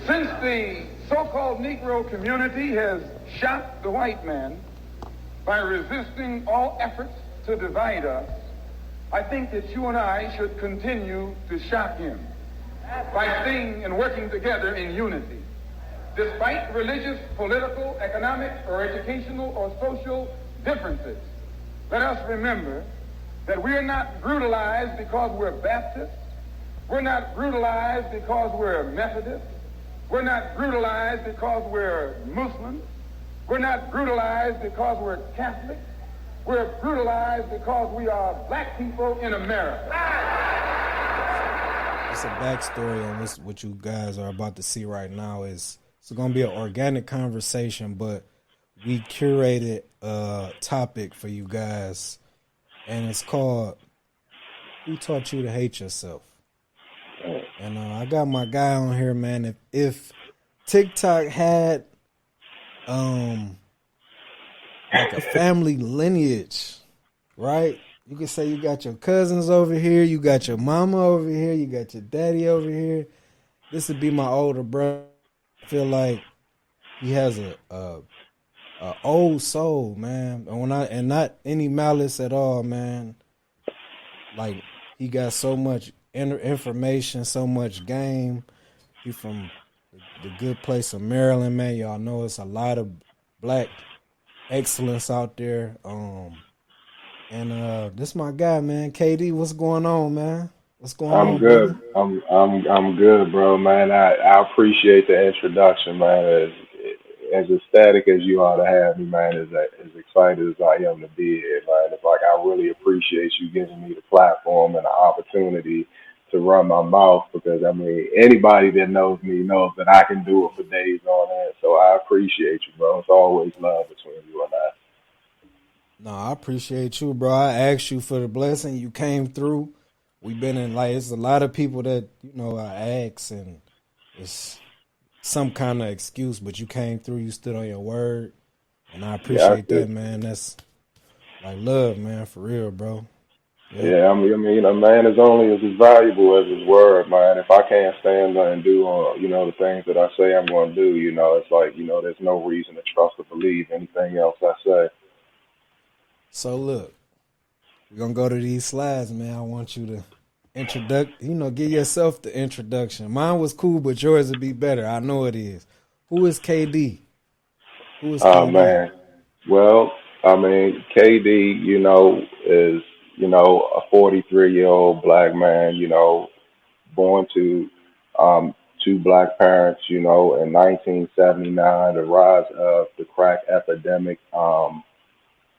Since the so-called Negro community has shot the white man by resisting all efforts to divide us, I think that you and I should continue to shock him by staying and working together in unity. Despite religious, political, economic, or educational or social differences, let us remember that we are not brutalized because we're Baptists. We're not brutalized because we're Methodists. We're not brutalized because we're Muslims. We're not brutalized because we're Catholic. We're brutalized because we are black people in America. It's a backstory on what you guys are about to see right now. It's going to be an organic conversation, but we curated a topic for you guys, and it's called "Who Taught You to Hate Yourself?" And I got my guy on here, man. If TikTok had like a family lineage, right? You could say you got your cousins over here, you got your mama over here, you got your daddy over here. This would be my older brother. I feel like he has a old soul, man. And not any malice at all, man. Like, he got so much information, so much game. He from the good place of Maryland, man. Y'all know it's a lot of black excellence out there. And this my guy, man. KD, what's going on, man? What's going I'm on, good. brother? I'm good, bro, man. I appreciate the introduction, man. As ecstatic as you are to have me, man, as excited as I am to be here, man. It's like I really appreciate you giving me the platform and the opportunity to run my mouth because I mean anybody that knows me knows that I can do it for days on end. So I appreciate you, bro. It's always love between you and I. No, I appreciate you, bro. I asked you for the blessing. You came through. We've been in, like, it's a lot of people that, I ask, and it's some kind of excuse, but you came through. You stood on your word, and I Yeah, appreciate that, man. That's like love, man, for real, bro. Yep. yeah, I mean, a man is only as valuable as his word, man. If I can't stand there and do, the things that I say I'm going to do, it's like, there's no reason to trust or believe anything else I say. So look, we're gonna go to these slides, man. I want you to give yourself the introduction. Mine was cool, but yours would be better. I know it is. Who is KD? Who is Oh, KD? man. Well, I mean, KD, is, a 43-year-old black man, born to two black parents, in 1979, the rise of the crack epidemic.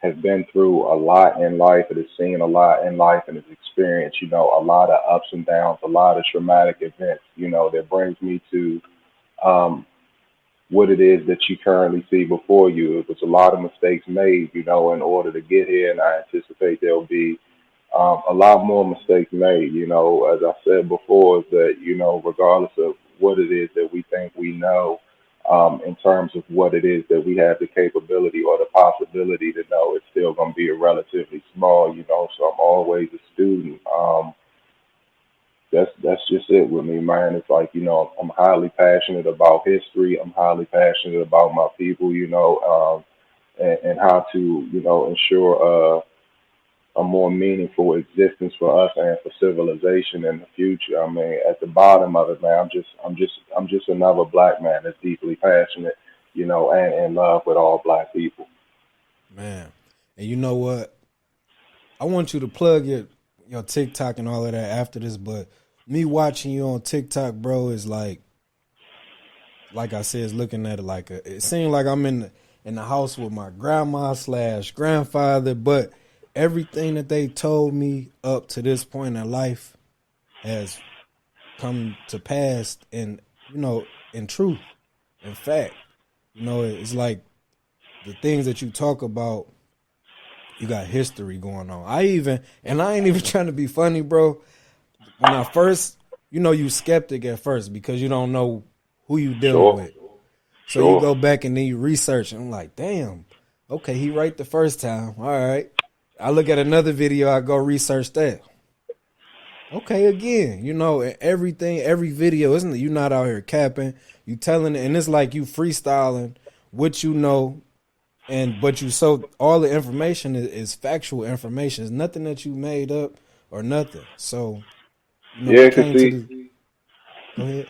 Has been through a lot in life. It has seen a lot in life and has experienced, a lot of ups and downs, a lot of traumatic events, that brings me to what it is that you currently see before you. It was a lot of mistakes made, in order to get here, and I anticipate there'll be a lot more mistakes made. As I said before, is that, regardless of what it is that we think we know, in terms of what it is that we have the capability or the possibility to know, it's still going to be a relatively small, so I'm always a student. That's just it with me, man. It's like, I'm highly passionate about history. I'm highly passionate about my people, and how to, ensure a more meaningful existence for us and for civilization in the future. I mean, at the bottom of it, man, I'm just another black man that's deeply passionate, and in love with all black people. Man. And you know what? I want you to plug your TikTok and all of that after this, but me watching you on TikTok, bro, is like I said, is looking at it it seems like I'm in the house with my grandma / grandfather, but everything that they told me up to this point in life has come to pass in truth, in fact. It's like the things that you talk about, you got history going on. I ain't even trying to be funny, bro. When I first, you skeptic at first because you don't know who you dealing Sure, with. So you sure. go back and then you research, and I'm like, damn, okay, he right the first time. All right. I look at another video, I go research that. Okay, again, everything, every video, isn't it? You're not out here capping. You telling it, and it's like you freestyling what you know, but so all the information is factual information. It's nothing that you made up or nothing. So we Yeah, cause came to the. see, Go ahead.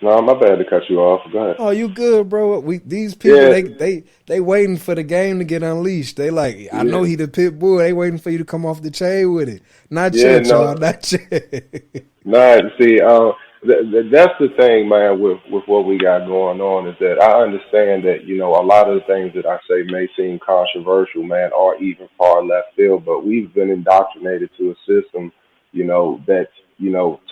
no, my bad to cut you off. Go ahead. Oh, you good, bro? These people Yeah, they waiting for the game to get unleashed. They like, I know yeah, he the pit bull. They waiting for you to come off the chain with it. Not yeah. yet, y'all. No, Not yet. no. See, that's the thing, man. With what we got going on is that I understand that a lot of the things that I say may seem controversial, man, or even far left field. But we've been indoctrinated to a system, that's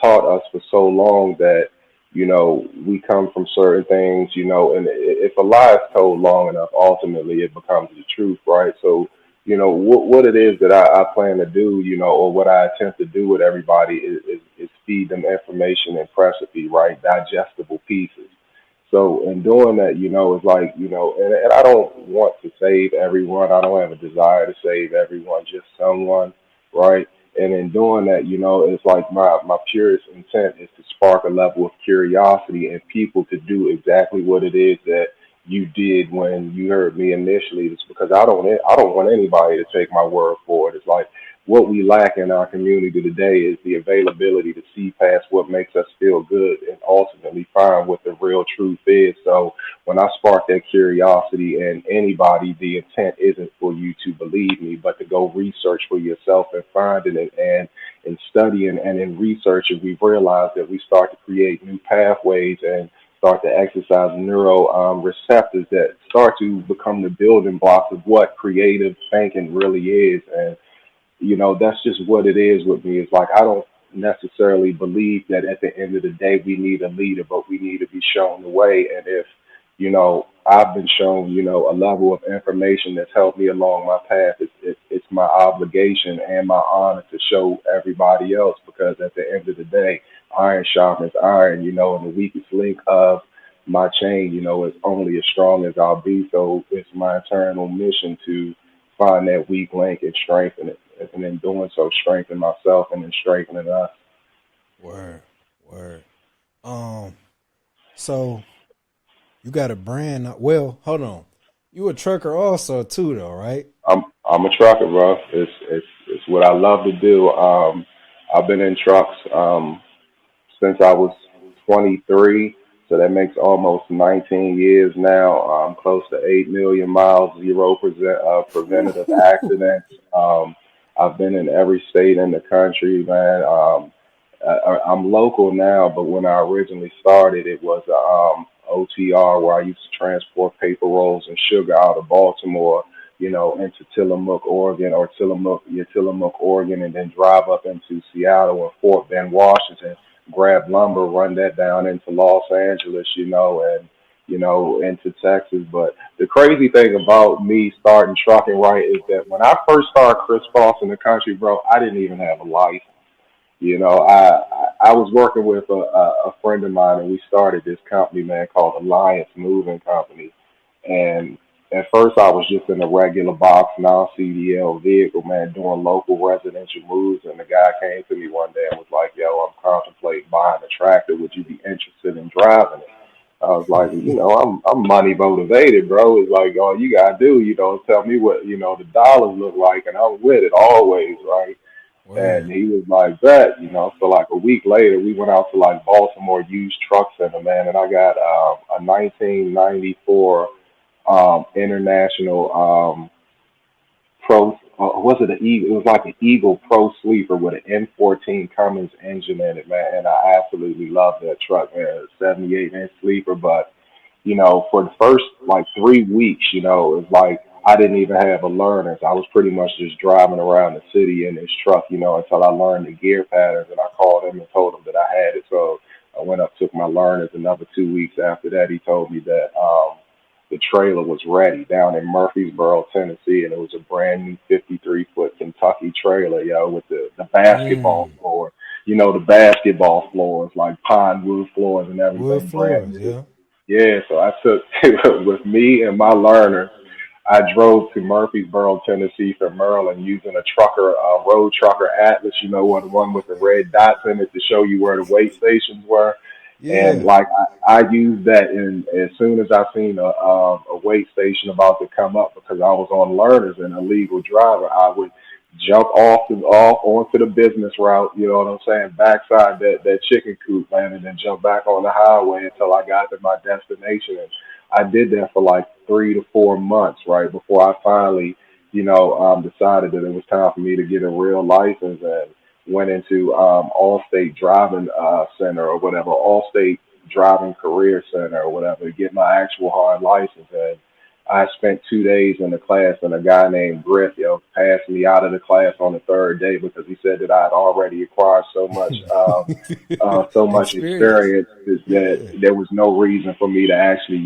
taught us for so long that we come from certain things, and if a lie is told long enough, ultimately it becomes the truth, right? So, what it is that I plan to do, or what I attempt to do with everybody is feed them information and recipe, right? Digestible pieces. So in doing that, it's like, and I don't want to save everyone. I don't have a desire to save everyone, just someone, right? And in doing that, it's like my purest intent is to spark a level of curiosity in people to do exactly what it is that you did when you heard me initially. It's because I don't want anybody to take my word for it. It's like what we lack in our community today is the availability to see past what makes us feel good and ultimately find what the real truth is. So when I spark that curiosity in anybody, the intent isn't for you to believe me, but to go research for yourself and finding it and studying and in researching, we've realized that we start to create new pathways and start to exercise neuro receptors that start to become the building blocks of what creative thinking really is. And that's just what it is with me. It's like I don't necessarily believe that at the end of the day we need a leader, but we need to be shown the way. And if, I've been shown, a level of information that's helped me along my path, it's my obligation and my honor to show everybody else because at the end of the day, iron sharpens iron, and the weakest link of my chain, is only as strong as I'll be. So it's my eternal mission to find that weak link and strengthen it. And in doing so, strengthen myself and then strengthening us. Word, word. So you got a brand. Well, hold on. You a trucker also too, though, right? I'm a trucker, bro. It's what I love to do. I've been in trucks since I was 23, so that makes almost 19 years now. I'm close to 8 million miles, 0% preventative accidents. I've been in every state in the country, man. I'm local now, but when I originally started, it was OTR where I used to transport paper rolls and sugar out of Baltimore, into Tillamook, Oregon, or Tillamook, Oregon, and then drive up into Seattle and Fort Bend, Washington, grab lumber, run that down into Los Angeles, and into Texas. But the crazy thing about me starting trucking, right, is that when I first started Chris Cross in the country, bro, I didn't even have a license. I was working with a friend of mine, and we started this company, man, called Alliance Moving Company. And at first, I was just in a regular box, non-CDL vehicle, man, doing local residential moves. And the guy came to me one day and was like, "Yo, I'm contemplating buying a tractor. Would you be interested in driving it?" I was like, I'm money motivated, bro. It's like all you gotta do, tell me what the dollars look like, and I'm with it always, right? And Word. he was like, "Bet," So like a week later, we went out to like Baltimore used truck center, man, and I got a 1994 international Pro. Was it an Eagle? It was like an Eagle Pro Sleeper with an M14 Cummins engine in it, man. And I absolutely love that truck, man. It's a 78-inch sleeper, but for the first like 3 weeks, it was like I didn't even have a learner. I was pretty much just driving around the city in this truck, until I learned the gear patterns. And I called him and told him that I had it. So I went up, took my learners. Another 2 weeks after that, he told me that the trailer was ready down in Murfreesboro, Tennessee, and it was a brand new 53-foot Kentucky trailer, with the basketball Mm. floor. The basketball floors, like pine wood floors and Wood everything, brand floors, new. yeah. Yeah, so I took with me and my learner. I drove to Murfreesboro, Tennessee from Maryland using a trucker, road trucker atlas, you know, what the one with the red dots in it to show you where the weigh stations were. And Yeah. like I used that, and as soon as I seen a weigh station about to come up, because I was on learners and a legal driver, I would jump off onto the business route. You know what I'm saying? Backside that chicken coop, man, and then jump back on the highway until I got to my destination. And I did that for like 3 to 4 months, right, before I finally, decided that it was time for me to get a real license, and went into Allstate Driving Center or whatever, Allstate Driving Career Center or whatever, to get my actual hard license. And I spent 2 days in the class, and a guy named Griff, passed me out of the class on the third day because he said that I had already acquired so much Experience. experience that Yeah. there was no reason for me to actually,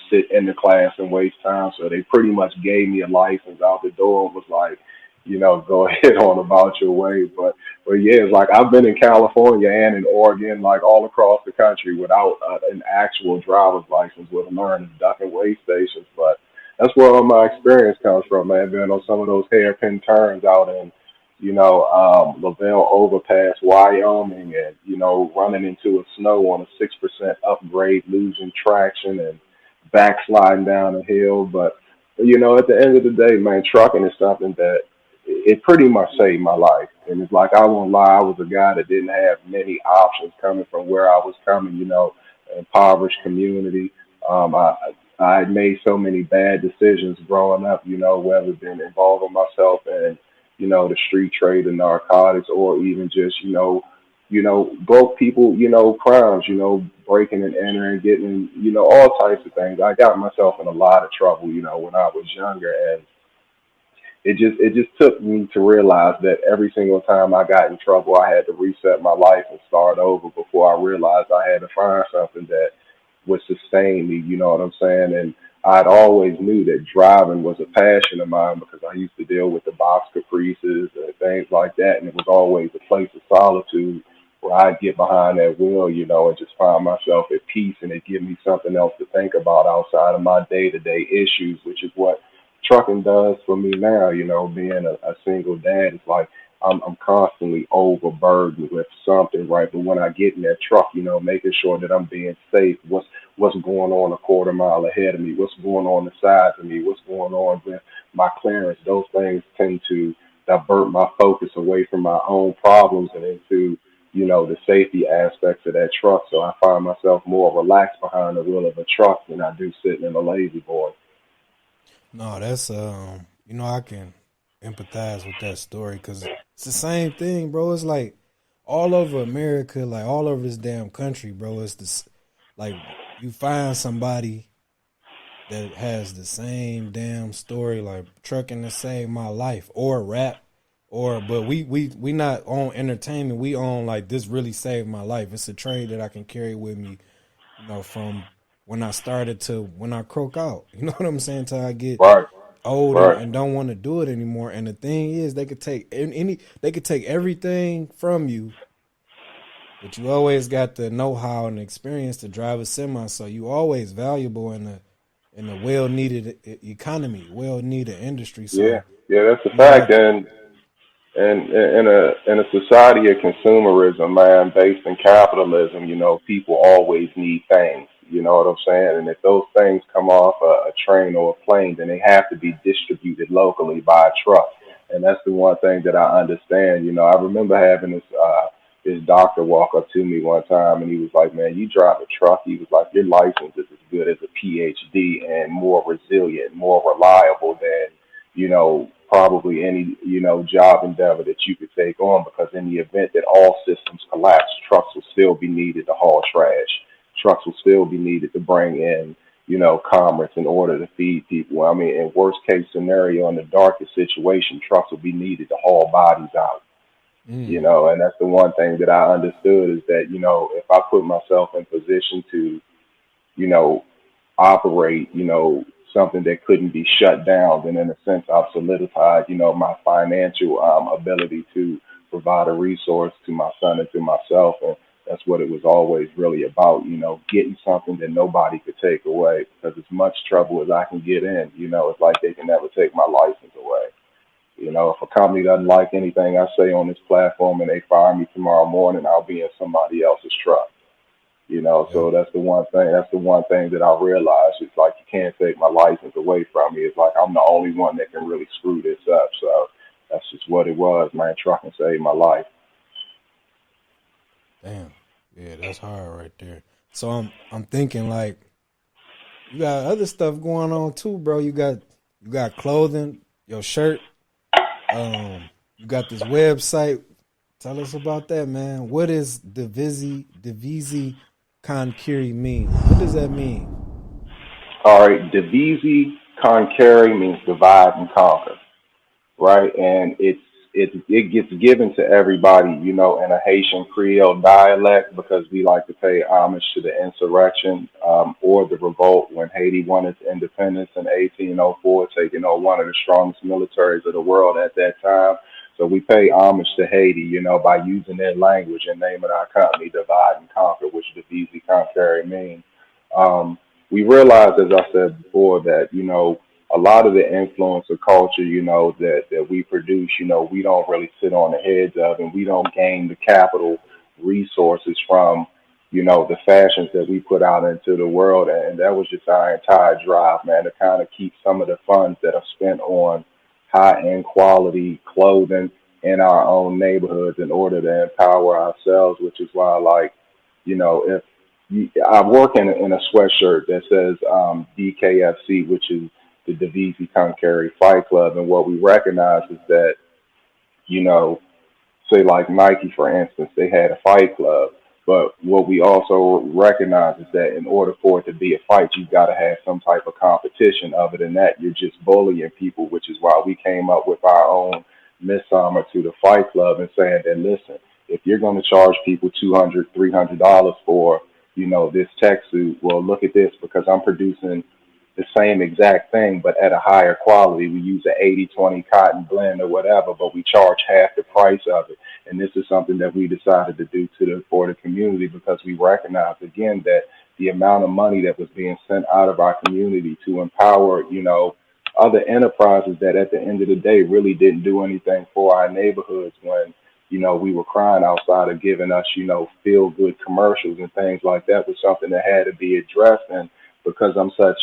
sit in the class and waste time. So they pretty much gave me a license out the door and was like, go ahead on about your way. But yeah, it's like I've been in California and in Oregon, like all across the country without an actual driver's license with learning duck and weigh stations. But that's where all my experience comes from, man. Being on some of those hairpin turns out in, Lavelle Overpass, Wyoming, and running into a snow on a 6% upgrade, losing traction and backsliding down a hill. But at the end of the day, man, trucking is something that it pretty much saved my life. And it's like I won't lie, I was a guy that didn't have many options coming from where I was coming, impoverished community. I had made so many bad decisions growing up, whether it's been involving myself in, the street trade and narcotics, or even just, broke people, crimes, breaking and entering, getting, all types of things. I got myself in a lot of trouble, when I was younger, and it just took me to realize that every single time I got in trouble, I had to reset my life and start over before I realized I had to find something that would sustain me. You know what I'm saying? And I'd always knew that driving was a passion of mine because I used to deal with the box caprices and things like that, and it was always a place of solitude where I'd get behind that wheel, and just find myself at peace, and it give me something else to think about outside of my day-to-day issues, which is what trucking does for me now. Being a single dad, it's like I'm constantly overburdened with something, right? But when I get in that truck, making sure that I'm being safe, what's going on a quarter mile ahead of me, what's going on the sides of me, what's going on with my clearance, those things tend to divert my focus away from my own problems and into, the safety aspects of that truck. So I find myself more relaxed behind the wheel of a truck than I do sitting in a lazy boy. No, that's I can empathize with that story because it's the same thing, bro. It's like all over America, like all over this damn country, bro. It's this like you find somebody that has the same damn story, like trucking to save my life, or rap, or but we not on entertainment. We on like this really saved my life. It's a trade that I can carry with me, from when I started to when I croak out. You know what I'm saying? Till I get Right, old right. and don't want to do it anymore. And the thing is, they could take everything from you, but you always got the know how and experience to drive a semi. So you always valuable in a well needed economy, well needed industry. Yeah, So yeah, that's a you fact. have And in a society of consumerism, man, based in capitalism, people always need things. You know what I'm saying? And if those things come off a train or a plane, then they have to be distributed locally by a truck. And that's the one thing that I understand. I remember having this doctor walk up to me one time, and he was like, "Man, you drive a truck." He was like, "Your license is as good as a PhD and more resilient, more reliable than." Probably any, job endeavor that you could take on, because in the event that all systems collapse, trucks will still be needed to haul trash. Trucks will still be needed to bring in, commerce in order to feed people. I mean, in worst case scenario, in the darkest situation, trucks will be needed to haul bodies out. mm, And that's the one thing that I understood is that, if I put myself in position to, you know, operate, something that couldn't be shut down, then in a sense I've solidified, my financial ability to provide a resource to my son and to myself. And That's what it was always really about, getting something that nobody could take away. Because as much trouble as I can get in, it's like they can never take my license away. If a company doesn't like anything I say on this platform and they fire me tomorrow morning, I'll be in somebody else's truck. Yep. So that's the one thing. That's the one thing that I realized. It's like you can't take my license away from me. It's like I'm the only one that can really screw this up. So that's just what it was, man. Trucking saved my life. Damn. Yeah, that's hard right there. So I'm thinking like you got other stuff going on too, bro. You got clothing, your shirt. You got this website. Tell us about that, man. What is Divisi Concuri mean? What does that mean? All right, divisi concari means divide and conquer, right? And it gets given to everybody, in a Haitian Creole dialect because we like to pay homage to the insurrection or the revolt when Haiti won its independence in 1804, taking on one of the strongest militaries of the world at that time. So we pay homage to Haiti, by using their language and naming our company Divide and Conquer, which the VZ Contrary means. We realized, as I said before, that, a lot of the influencer culture, that we produce, we don't really sit on the heads of, and we don't gain the capital resources from, the fashions that we put out into the world. And that was just our entire drive, man, to kind of keep some of the funds that are spent on high end quality clothing in our own neighborhoods in order to empower ourselves, which is why, like, if I work in a sweatshirt that says DKFC, which is the Divisi Concari Fight Club. And what we recognize is that, you know, say like Nike, for instance, they had a fight club. But what we also recognize is that in order for it to be a fight, you've got to have some type of competition. Other than that, you're just bullying people, which is why we came up with our own midsummer to the fight club and saying that, listen, if you're going to charge people $200, $300 for, this tech suit, well, look at this, because I'm producing the same exact thing, but at a higher quality. We use an 80/20 cotton blend or whatever, but we charge half the price of it. And this is something that we decided to do for the community because we recognize again that the amount of money that was being sent out of our community to empower, other enterprises that at the end of the day really didn't do anything for our neighborhoods when, we were crying outside of giving us, feel good commercials and things like that was something that had to be addressed. And because I'm such,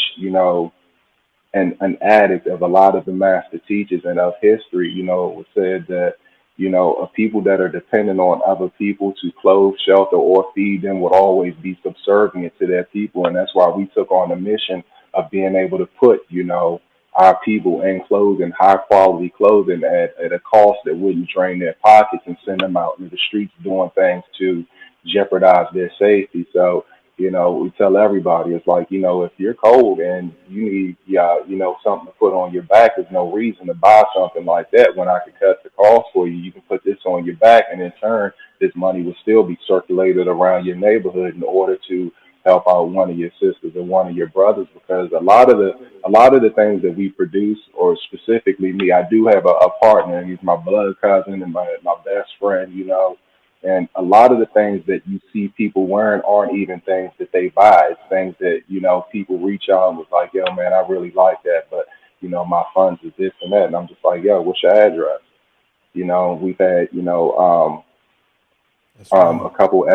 an addict of a lot of the master teachers and of history, it was said that, people that are dependent on other people to clothe, shelter, or feed them would always be subservient to their people. And that's why we took on the mission of being able to put, our people in clothing, high quality clothing at a cost that wouldn't drain their pockets and send them out into the streets doing things to jeopardize their safety. So, we tell everybody, it's like, if you're cold and you need, something to put on your back, there's no reason to buy something like that when I could cut the cost for you. You can put this on your back, and in turn, this money will still be circulated around your neighborhood in order to help out one of your sisters or one of your brothers. Because a lot of the things that we produce, or specifically me, I do have a partner, and he's my blood cousin and my best friend, and a lot of the things that you see people wearing aren't even things that they buy. It's things that, people reach out and was like, yo, man, I really like that. But, my funds is this and that. And I'm just like, yo, what's your address? We've had, That's right. a couple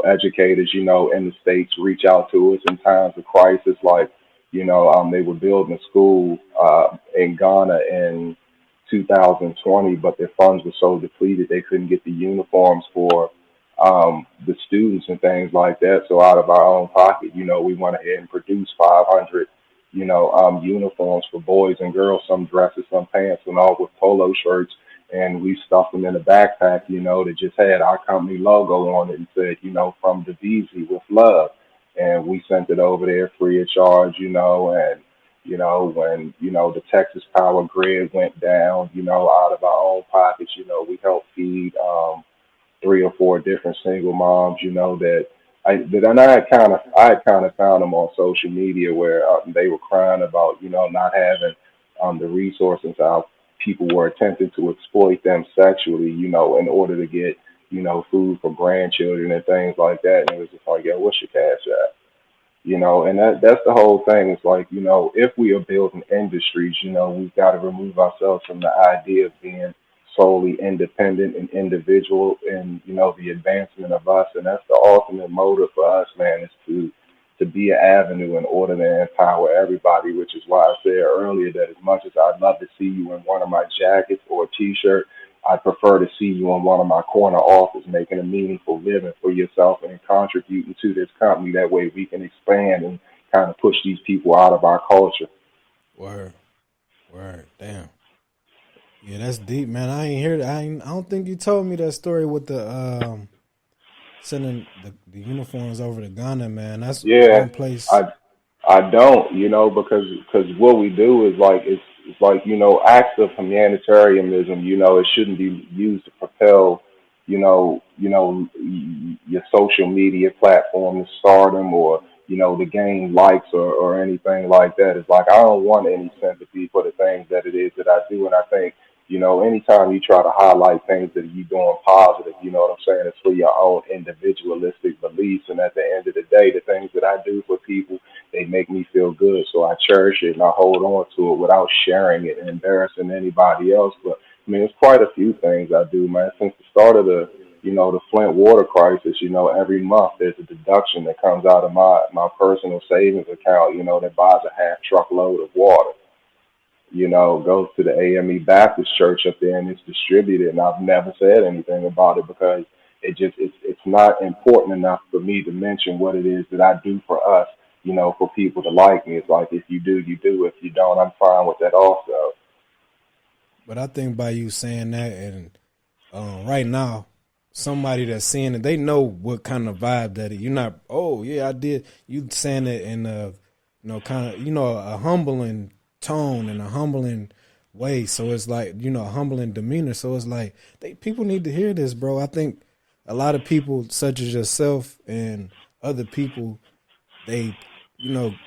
educators, in the States reach out to us in times of crisis. Like, they were building a school, in Ghana in 2020, but their funds were so depleted they couldn't get the uniforms for the students and things like that. So out of our own pocket, we went ahead and produced 500, uniforms for boys and girls, some dresses, some pants, and all with polo shirts. And we stuffed them in a backpack, that just had our company logo on it and said, from the VZ with love. And we sent it over there free of charge, and when, the Texas power grid went down, out of our own pockets, we helped feed 3 or 4 different single moms, and I had kind of found them on social media where they were crying about, not having the resources, how people were attempting to exploit them sexually, in order to get, food for grandchildren and things like that. And it was just like, yo, what's your cash app? And that's the whole thing. It's like, if we are building industries, we've got to remove ourselves from the idea of being solely independent and individual and, the advancement of us. And that's the ultimate motive for us, man, is to be an avenue in order to empower everybody, which is why I said earlier that as much as I'd love to see you in one of my jackets or a t-shirt, I prefer to see you in one of my corner office making a meaningful living for yourself and contributing to this company. That way we can expand and kind of push these people out of our culture. Word. Damn. Yeah, that's deep, man. I ain't hear that. I don't think you told me that story with the sending the uniforms over to Ghana, man. That's one place. I don't, because what we do is like it's like acts of humanitarianism. It shouldn't be used to propel, your social media platform to stardom or to gain likes or anything like that. It's like I don't want any sympathy for the things that it is that I do, and I think. Anytime you try to highlight things that you're doing positive, you know what I'm saying, it's for your own individualistic beliefs. And at the end of the day, the things that I do for people, they make me feel good. So I cherish it and I hold on to it without sharing it and embarrassing anybody else. But I mean, it's quite a few things I do, man. Since the start of the Flint water crisis, every month there's a deduction that comes out of my personal savings account, that buys a half truckload of water. Goes to the AME Baptist Church up there and it's distributed. And I've never said anything about it because it's not important enough for me to mention what it is that I do for us, for people to like me. It's like, if you do, you do. If you don't, I'm fine with that also. But I think by you saying that, and right now, somebody that's seeing it, they know what kind of vibe that is. You're not, oh yeah, I did. You saying it in a, kind of, a humbling tone and a humbling way. So it's like, a humbling demeanor. So it's like people need to hear this, bro. I think a lot of people such as yourself and other people, they,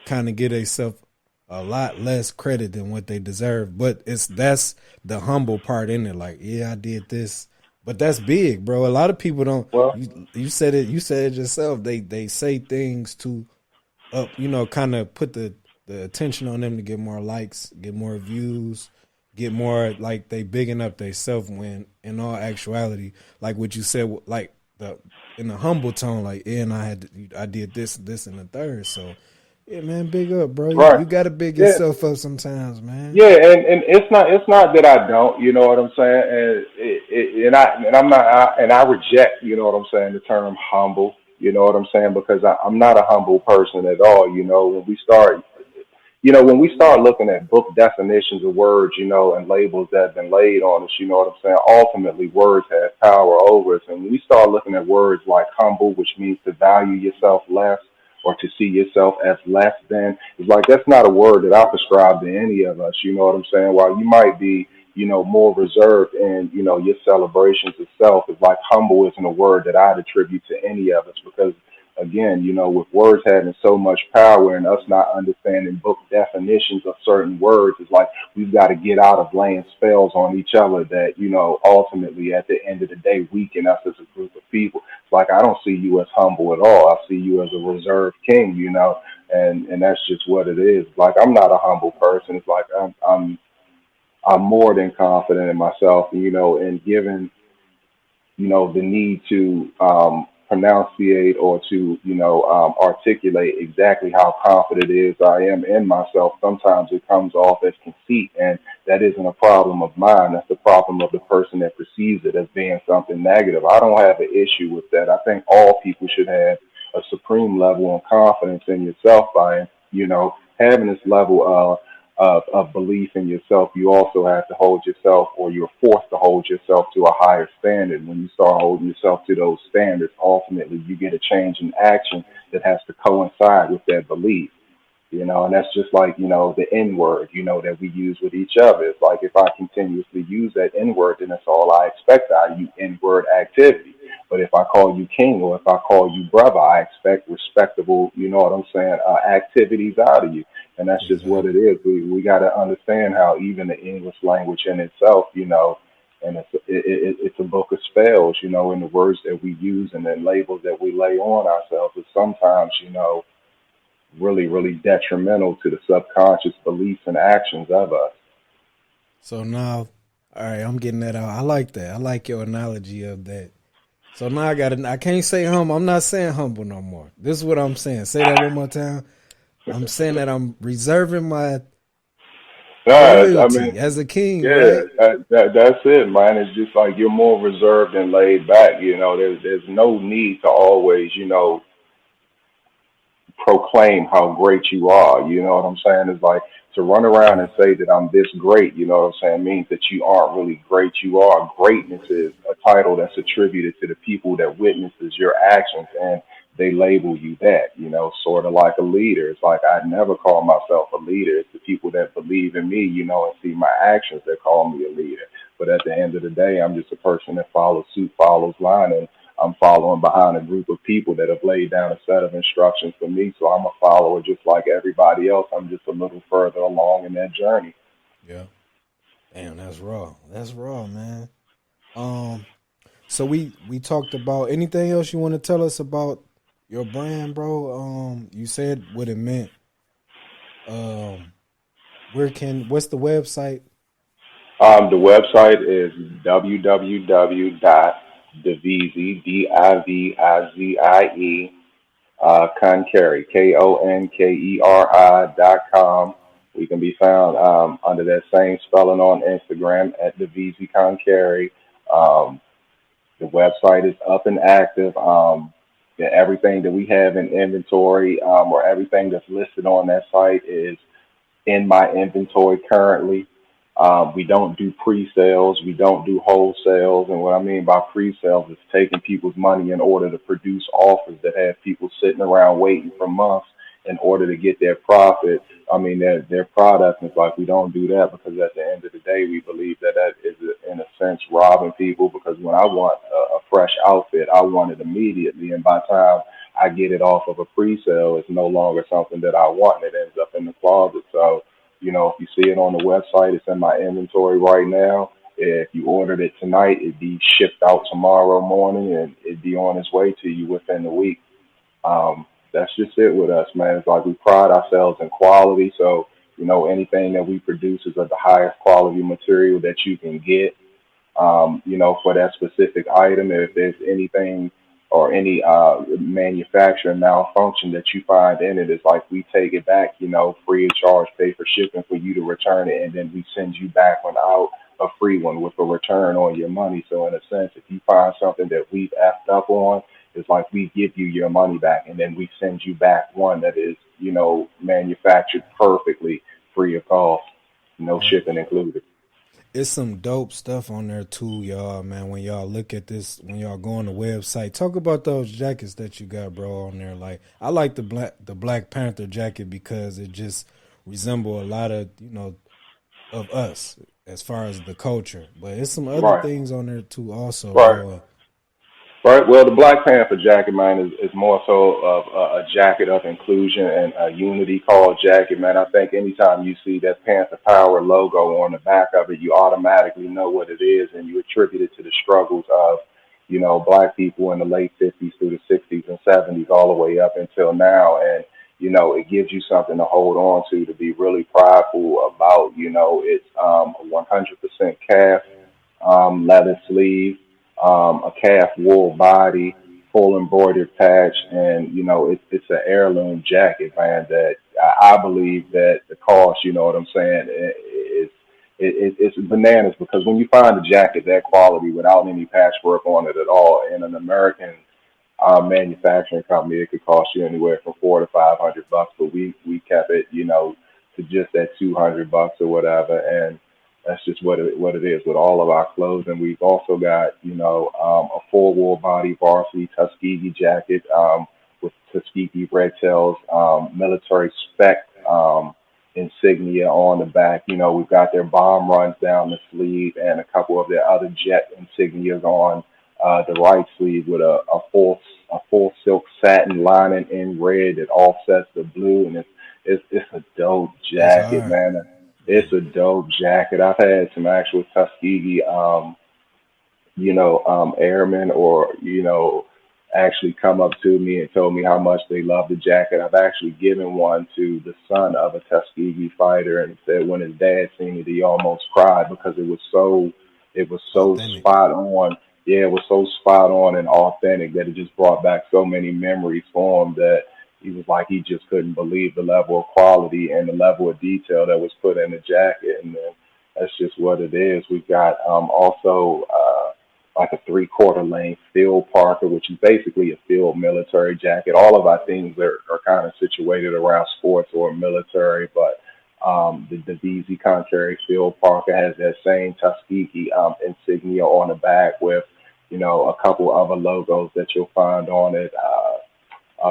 kind of give themselves a lot less credit than what they deserve. But that's the humble part in it. Like, yeah, I did this, but that's big, bro. A lot of people don't. Well, you said it yourself. They say things to kind of put the attention on them to get more likes, get more views, get more, like, they bigging up themselves, when in all actuality, like what you said, like in the humble tone, like, yeah, and I did this, and the third. So yeah, man, big up, bro. Right. You gotta big yourself up sometimes, man. Yeah, and it's not that I don't, you know what I'm saying, and I reject, you know what I'm saying, the term humble, you know what I'm saying, because I'm not a humble person at all. When we start looking at book definitions of words, and labels that have been laid on us, you know what I'm saying, ultimately words have power over us. And when we start looking at words like humble, which means to value yourself less or to see yourself as less than, it's like that's not a word that I prescribe to any of us, you know what I'm saying? While you might be, more reserved in, your celebrations of self, it's like humble isn't a word that I'd attribute to any of us because, again, with words having so much power and us not understanding book definitions of certain words, it's like we've got to get out of laying spells on each other that, ultimately at the end of the day weaken us as a group of people. It's like I don't see you as humble at all. I see you as a reserved king, and that's just what it is. Like I'm not a humble person. It's like I'm more than confident in myself, and given, the need to pronunciate or to, articulate exactly how confident it is I am in myself. Sometimes it comes off as conceit, and that isn't a problem of mine. That's the problem of the person that perceives it as being something negative. I don't have an issue with that. I think all people should have a supreme level of confidence in yourself by, having this level of belief in yourself. You also have to hold yourself, or you're forced to hold yourself to a higher standard. When you start holding yourself to those standards, ultimately you get a change in action that has to coincide with that belief. And that's just like, the N word, that we use with each other. It's like if I continuously use that N word, then that's all I expect out of you, N word activity. But if I call you king or if I call you brother, I expect respectable, activities out of you. And that's just what it is. We got to understand how even the English language in itself, and it's a book of spells, in the words that we use and then labels that we lay on ourselves is sometimes, really, really detrimental to the subconscious beliefs and actions of us. So now, all right, I'm getting that out. I like that. I like your analogy of that. So now I can't say humble. I'm not saying humble no more. This is what I'm saying. Say that one more time. I'm saying that I'm reserving my No, I royalty mean, as a king, yeah, right? that's it, man. It's just like you're more reserved and laid back. There's no need to always, proclaim how great you are. You know what I'm saying? It's like to run around and say that I'm this great, you know what I'm saying, means that you aren't really great. You are. Greatness is a title that's attributed to the people that witnesses your actions and they label you that, sort of like a leader. It's like I never call myself a leader. It's the people that believe in me, and see my actions that call me a leader. But at the end of the day, I'm just a person that follows suit, follows line, and I'm following behind a group of people that have laid down a set of instructions for me. So I'm a follower just like everybody else. I'm just a little further along in that journey. Yeah. Damn, that's raw. That's raw, man. Um, so we talked about anything else you want to tell us about your brand, bro? You said what it meant. What's the website? The website is www.divizie, Divizie, Konkeri, Konkeri.com. We can be found under that same spelling on Instagram at Divizie Konkeri. Um, the website is up and active. Everything that we have in inventory or everything that's listed on that site is in my inventory currently. We don't do pre-sales. We don't do wholesales. And what I mean by pre-sales is taking people's money in order to produce offers that have people sitting around waiting for months in order to get their profit. I mean, their product. And it's like we don't do that because at the end of the day, we believe that is, in a sense, robbing people because when I want a fresh outfit, I want it immediately. And by the time I get it off of a pre-sale, it's no longer something that I want. It ends up in the closet. So, if you see it on the website, it's in my inventory right now. If you ordered it tonight, it'd be shipped out tomorrow morning and it'd be on its way to you within the week. That's just it with us, man. It's like we pride ourselves in quality. So, anything that we produce is of the highest quality material that you can get, for that specific item. If there's anything or any manufacturing malfunction that you find in it, it's like we take it back, free of charge, pay for shipping for you to return it, and then we send you back one out, a free one with a return on your money. So in a sense, if you find something that we've effed up on, it's like we give you your money back, and then we send you back one that is, manufactured perfectly, free of cost, no shipping included. It's some dope stuff on there too, y'all, man. When y'all look at this, when y'all go on the website, talk about those jackets that you got, bro, on there. Like, I like the Black Panther jacket because it just resemble a lot of, of us as far as the culture. But it's some other Right, things on there too, also, right. bro. Right. Well, the Black Panther jacket, man, is more so of a jacket of inclusion and a unity called jacket, man. I think anytime you see that Panther Power logo on the back of it, you automatically know what it is, and you attribute it to the struggles of, Black people in the late 50s through the 60s and 70s, all the way up until now. And, it gives you something to hold on to be really prideful about. It's a 100% calf leather sleeve, a calf wool body, full embroidered patch, and it's an heirloom jacket, man. That I believe that the cost, you know what I'm saying, it's bananas because when you find a jacket that quality without any patchwork on it at all in an American manufacturing company, it could cost you anywhere from $400 to $500. But we kept it, to just that $200 or whatever, and that's just what it is with all of our clothes. And we've also got, a full wool body varsity Tuskegee jacket with Tuskegee red tails, military spec insignia on the back. We've got their bomb runs down the sleeve and a couple of their other jet insignias on the right sleeve with a full silk satin lining in red that offsets the blue, and it's a dope It's jacket, hard. man. It's a dope jacket. I've had some actual Tuskegee. airmen or, actually come up to me and told me how much they love the jacket. I've actually given one to the son of a Tuskegee fighter and said when his dad seen it, he almost cried because it was so Authentic. spot on. Yeah, it was so spot on and authentic that it just brought back so many memories for him that he was like he just couldn't believe the level of quality and the level of detail that was put in the jacket. And then that's just what it is. We've got also like a three-quarter length field Parker, which is basically a field military jacket. All of our things are kind of situated around sports or military, but the DZ Contrary field Parker has that same Tuskegee insignia on the back with, a couple other logos that you'll find on it.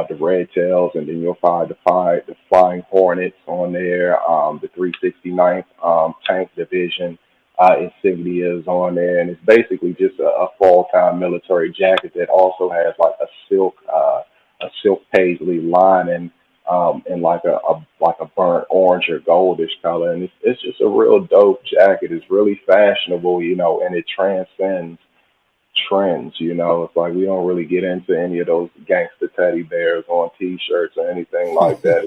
The Red Tails, and then you'll find the Flying Hornets on there, the 369th Tank Division insignia is on there, and it's basically just a full-time military jacket that also has like a silk paisley lining, in like a burnt orange or goldish color, and it's just a real dope jacket. It's really fashionable, and it transcends trends. It's like we don't really get into any of those gangster teddy bears on T-shirts or anything like that.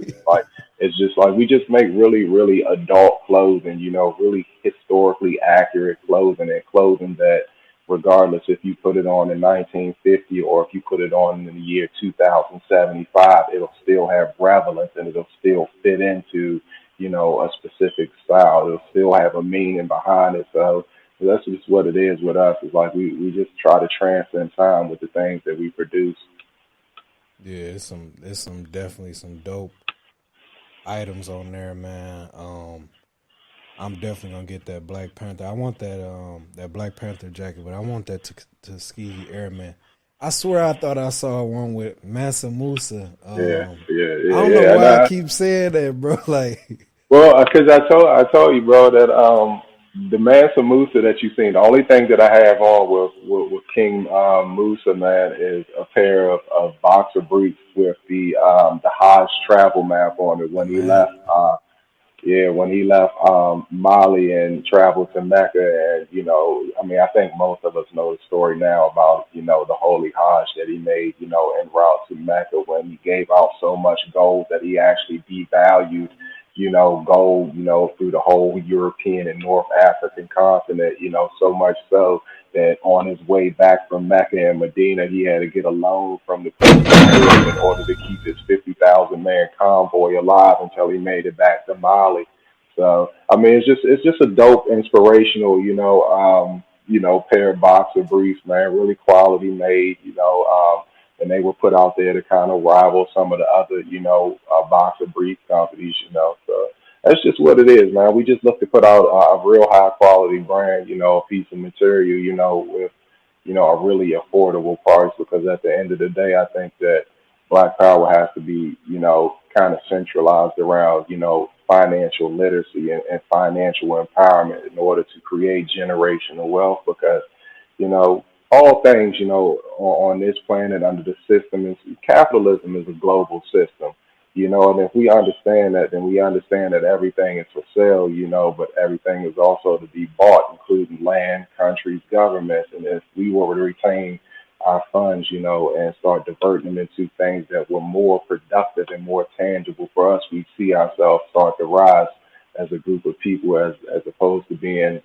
It's just like we just make really, really adult clothing. Really historically accurate clothing and clothing that, regardless if you put it on in 1950 or if you put it on in the year 2075, it'll still have relevance and it'll still fit into a specific style. It'll still have a meaning behind it. So that's just what it is with us. It's like we just try to transcend time with the things that we produce. Yeah, it's some definitely some dope items on there, man. I'm definitely gonna get that Black Panther. I want that Black Panther jacket, but I want that Tuskegee Airman. I swear I thought I saw one with Mansa Musa. Yeah, yeah, I yeah, don't know yeah. And why I keep saying that, bro. Like, well, because I told you, bro, that the Mansa Musa that you seen, the only thing that I have on with King Musa, man, is a pair of boxer briefs with the Hajj travel map on it the when he map. left. Yeah, when he left Mali and traveled to Mecca, and I mean, I think most of us know the story now about the holy Hajj that he made, en route to Mecca when he gave out so much gold that he actually devalued, gold, through the whole European and North African continent, so much so that on his way back from Mecca and Medina, he had to get a loan from the Prince of Europe in order to keep his 50,000 man convoy alive until he made it back to Mali. So I mean, it's just a dope, inspirational, pair of boxer briefs, man. Really quality made, and they were put out there to kind of rival some of the other, boxer brief companies, So that's just what it is, man. We just look to put out a real high quality brand, a piece of material, with, a really affordable price because at the end of the day, I think that Black Power has to be, kind of centralized around, financial literacy and financial empowerment in order to create generational wealth because, all things, on this planet under the system is capitalism is a global system. And if we understand that, then we understand that everything is for sale, but everything is also to be bought, including land, countries, governments. And if we were to retain our funds, and start diverting them into things that were more productive and more tangible for us, we see ourselves start to rise as a group of people as opposed to being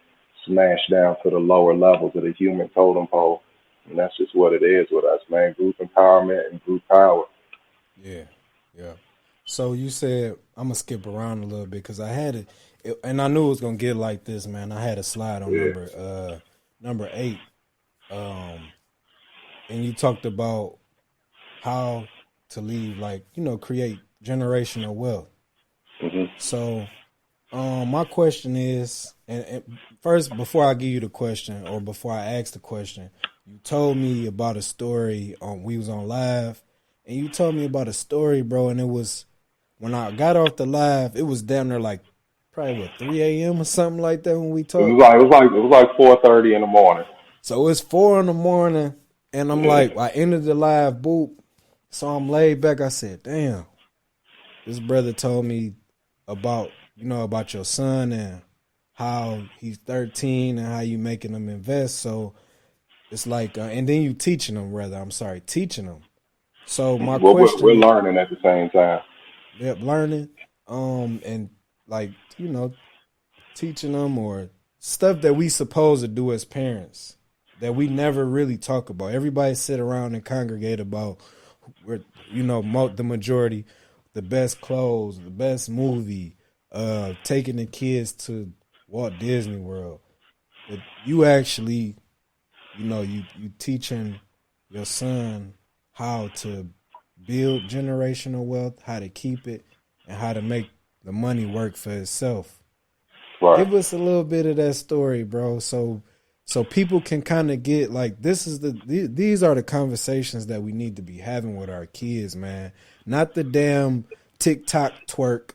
smashed down to the lower levels of the human totem pole. And that's just what it is with us, man. Group empowerment and group power. Yeah, yeah. So you said I'm gonna skip around a little bit because I had it, and I knew it was gonna get like this, man. I had a slide on Yeah. number 8, and you talked about how to leave, like create generational wealth. hmm So, my question is, and first, before I give you the question or before I ask the question, you told me about a story on we was on live, and you told me about a story, bro, and it was when I got off the live, it was down there like probably what 3 a.m. or something like that when we It was talked. like it was like it was like 4:30 in the morning. So it's 4 in the morning, and I'm Yeah. like, I ended the live, boop. So I'm laid back. I said, damn, this brother told me about about your son and how he's 13 and how you making him invest. So It's like, and then you teaching them. Rather, I'm sorry, teaching them. So my Well, we're question, learning at the same time. yep, learning, and like teaching them or stuff that we supposed to do as parents that we never really talk about. Everybody sit around and congregate about, where the majority, the best clothes, the best movie, taking the kids to Walt Disney World. But you actually, you teaching your son how to build generational wealth, how to keep it, and how to make the money work for itself. Right. Give us a little bit of that story, bro, so people can kind of get like, these are the conversations that we need to be having with our kids, man. Not the damn TikTok twerk,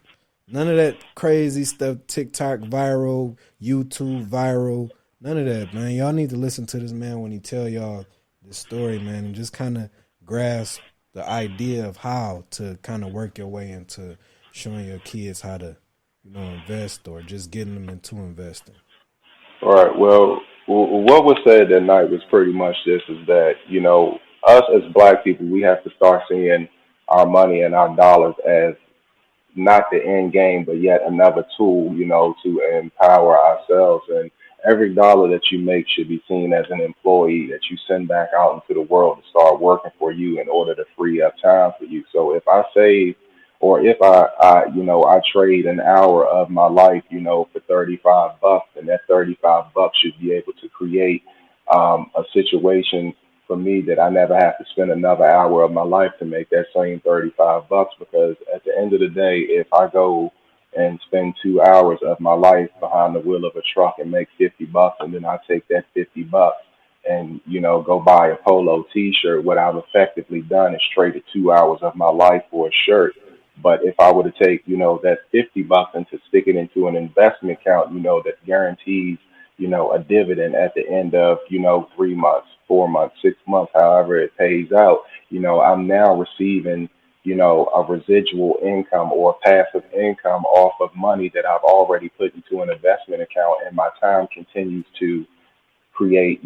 none of that crazy stuff. TikTok viral, YouTube viral, none of that, man. Y'all need to listen to this man when he tell y'all this story, man, and just kind of grasp the idea of how to kind of work your way into showing your kids how to invest, or just getting them into investing. All right. Well, what was said that night was pretty much this: is that us as Black people, we have to start seeing our money and our dollars as not the end game, but yet another tool, to empower ourselves. And every dollar that you make should be seen as an employee that you send back out into the world to start working for you in order to free up time for you. So if I save, or if I trade an hour of my life, for $35, and that $35 should be able to create a situation for me that I never have to spend another hour of my life to make that same $35. Because at the end of the day, if I go and spend 2 hours of my life behind the wheel of a truck and make $50, and then I take that $50 and go buy a polo T-shirt, what I've effectively done is traded 2 hours of my life for a shirt. But if I were to take that $50 and to stick it into an investment account, that guarantees a dividend at the end of 3 months, 4 months, 6 months, however it pays out, I'm now receiving a residual income or passive income off of money that I've already put into an investment account, and my time continues to create,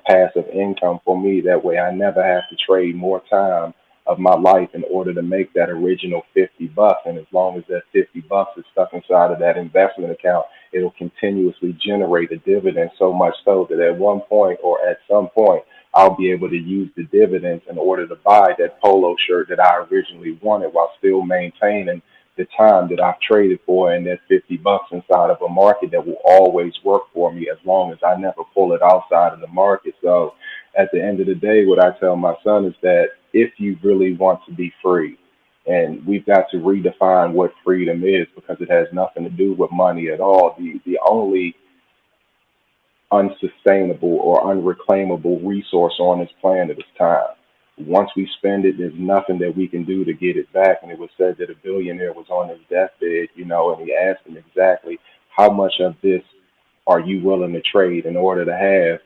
passive income for me. That way I never have to trade more time of my life in order to make that original $50. And as long as that $50 is stuck inside of that investment account, it'll continuously generate a dividend, so much so that at one point or at some point, I'll be able to use the dividends in order to buy that polo shirt that I originally wanted, while still maintaining the time that I've traded for, and that $50 inside of a market that will always work for me as long as I never pull it outside of the market. So at the end of the day, what I tell my son is that if you really want to be free, and we've got to redefine what freedom is, because it has nothing to do with money at all. The only unsustainable or unreclaimable resource on this planet is time. Once we spend it, there's nothing that we can do to get it back. And it was said that a billionaire was on his deathbed, and he asked him exactly, how much of this are you willing to trade in order to have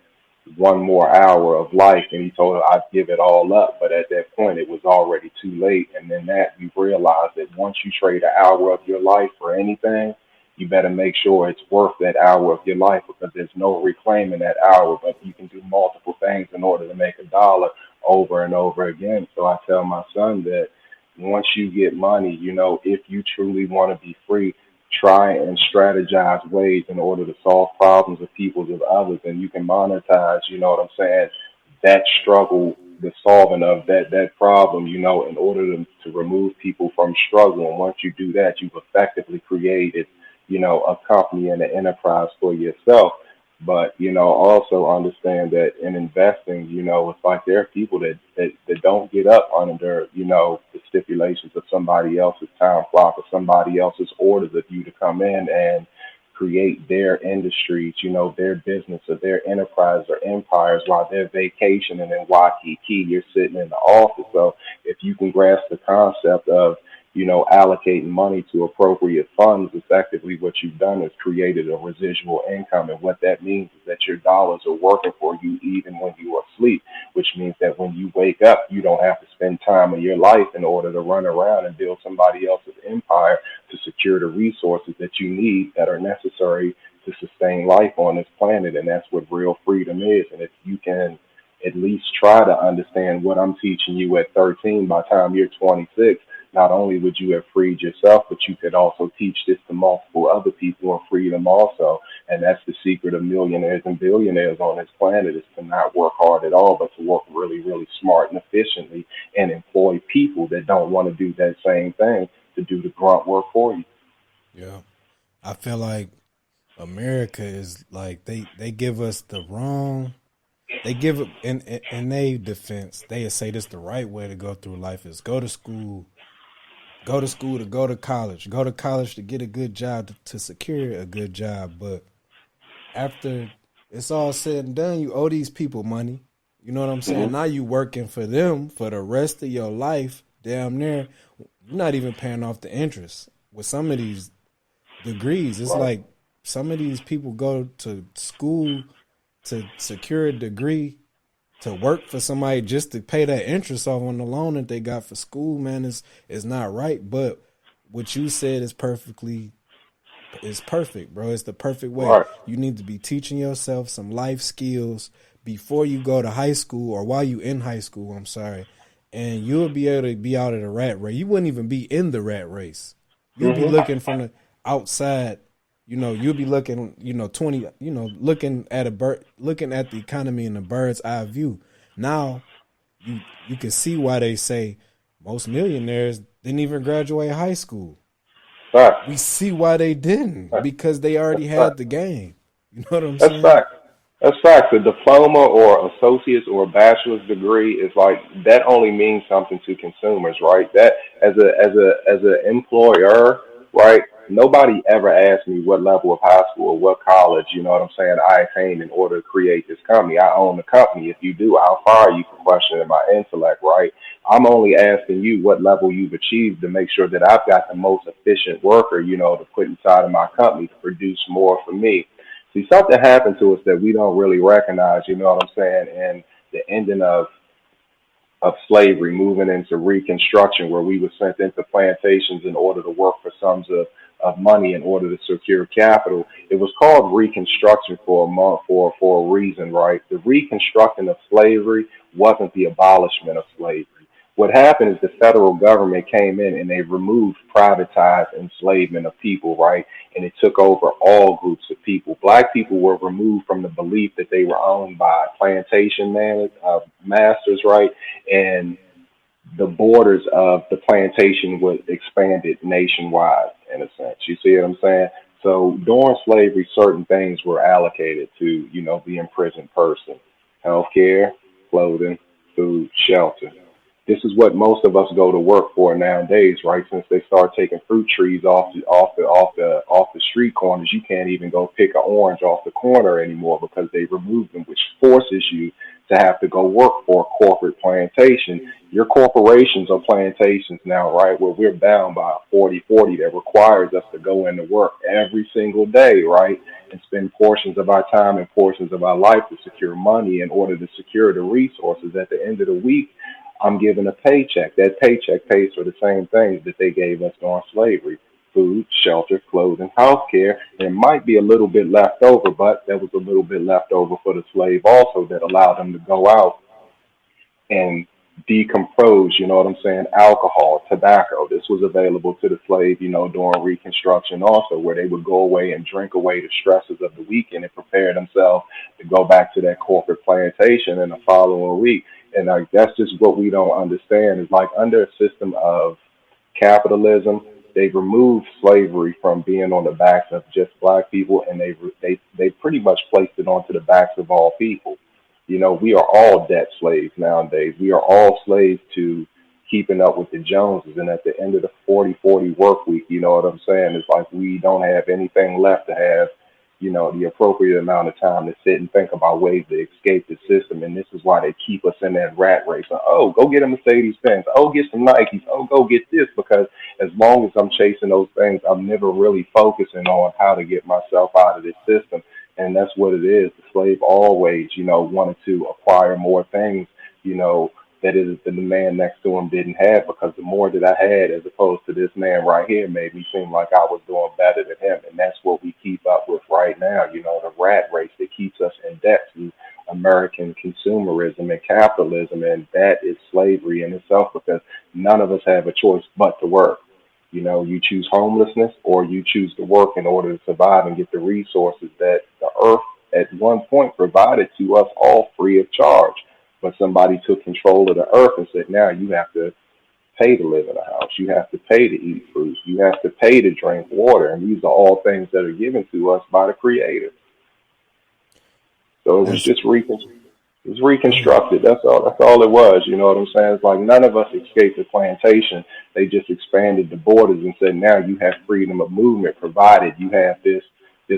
one more hour of life? And he told her, I'd give it all up. But at that point, it was already too late. And then that you realize that once you trade an hour of your life for anything, you better make sure it's worth that hour of your life, because there's no reclaiming that hour. But you can do multiple things in order to make a dollar over and over again. So I tell my son that once you get money, if you truly want to be free, try and strategize ways in order to solve problems of people's of others, and you can monetize, that struggle, the solving of that problem, in order to remove people from struggle. And once you do that, you've effectively created, a company and an enterprise for yourself. But, also understand that in investing, it's like there are people that don't get up under, the stipulations of somebody else's time clock or somebody else's orders of you to come in and create their industries, their business or their enterprise or empires while they're vacationing in Waikiki, you're sitting in the office. So if you can grasp the concept of, allocating money to appropriate funds, effectively what you've done is created a residual income. And what that means is that your dollars are working for you even when you are asleep, which means that when you wake up, you don't have to spend time of your life in order to run around and build somebody else's empire to secure the resources that you need that are necessary to sustain life on this planet. And that's what real freedom is. And if you can at least try to understand what I'm teaching you at 13. By the time you're 26, not only would you have freed yourself, but you could also teach this to multiple other people and free them also. And that's the secret of millionaires and billionaires on this planet, is to not work hard at all, but to work really, really smart and efficiently, and employ people that don't want to do that same thing to do the grunt work for you. Yeah. I feel like America is like they give us the wrong. They give it in their defense. They say this the right way to go through life is go to school to go to college to get a good job to secure a good job. But after it's all said and done, you owe these people money. You know what I'm saying? Hmm. Now you working for them for the rest of your life. Damn near, you're not even paying off the interest. With some of these degrees, it's Right. like some of these people go to school to secure a degree to work for somebody just to pay that interest off on the loan that they got for school. Man, is not right. But what you said is perfect, bro. It's the perfect way. Right. You need to be teaching yourself some life skills before you go to high school, or while you in high school, I'm sorry. And you'll be able to be out of the rat race. You wouldn't even be in the rat race. You'll be Hmm. looking from the outside. You'll be looking, 20, looking at looking at the economy in a bird's eye view. Now you can see why they say most millionaires didn't even graduate high school. Facts. We see why they didn't, because they already That's had facts. the game. You know what I'm That's saying? facts. That's facts. A diploma or associate's or a bachelor's degree is like, that only means something to consumers, right? That as a employer, right? Nobody ever asked me what level of high school or what college, you know what I'm saying, I attained in order to create this company. I own the company. If you do, I'll fire you for questioning my intellect, right? I'm only asking you what level you've achieved to make sure that I've got the most efficient worker, to put inside of my company to produce more for me. See, something happened to us that we don't really recognize, you know what I'm saying, and the ending of slavery, moving into Reconstruction, where we were sent into plantations in order to work for sums of money in order to secure capital. It was called Reconstruction for a month, for a reason, right? The reconstructing of slavery wasn't the abolishment of slavery. What happened is the federal government came in and they removed privatized enslavement of people, right? And it took over all groups of people. Black people were removed from the belief that they were owned by plantation masters, right? And the borders of the plantation was expanded nationwide, in a sense. You see what I'm saying? So during slavery, certain things were allocated to, the imprisoned person: healthcare, clothing, food, shelter. This is what most of us go to work for nowadays, right? Since they start taking fruit trees off the street corners, you can't even go pick an orange off the corner anymore because they removed them, which forces you to have to go work for a corporate plantation. Your corporations are plantations now, right? Where we're bound by a 40/40 that requires us to go into work every single day, right? And spend portions of our time and portions of our life to secure money in order to secure the resources. At the end of the week, I'm given a paycheck. That paycheck pays for the same things that they gave us during slavery: food, shelter, clothing, health care. There might be a little bit left over, but there was a little bit left over for the slave also that allowed them to go out and decompose, you know what I'm saying, alcohol, tobacco. This was available to the slave, during Reconstruction also, where they would go away and drink away the stresses of the weekend and prepare themselves to go back to that corporate plantation in the following week. And that's just what we don't understand, is like, under a system of capitalism, they've removed slavery from being on the backs of just black people, and they pretty much placed it onto the backs of all people. We are all debt slaves nowadays. We are all slaves to keeping up with the Joneses. And at the end of the 40/40 work week, you know what I'm saying? It's like we don't have anything left to have, the appropriate amount of time to sit and think about ways to escape the system. And this is why they keep us in that rat race. Oh, go get a Mercedes Benz. Oh, get some Nikes. Oh, go get this. Because as long as I'm chasing those things, I'm never really focusing on how to get myself out of this system. And that's what it is. The slave always, wanted to acquire more things, that is the man next to him didn't have, because the more that I had, as opposed to this man right here, made me seem like I was doing better than him. And that's what we keep up with right now, the rat race that keeps us in debt to American consumerism and capitalism, and that is slavery in itself because none of us have a choice but to work. You know, you choose homelessness or you choose to work in order to survive and get the resources that the earth at one point provided to us all free of charge. But somebody took control of the earth and said, now you have to pay to live in a house. You have to pay to eat food. You have to pay to drink water. And these are all things that are given to us by the Creator. So it was That's just it was reconstructed. That's all. That's all it was. You know what I'm saying? It's like none of us escaped the plantation. They just expanded the borders and said, now you have freedom of movement, provided you have this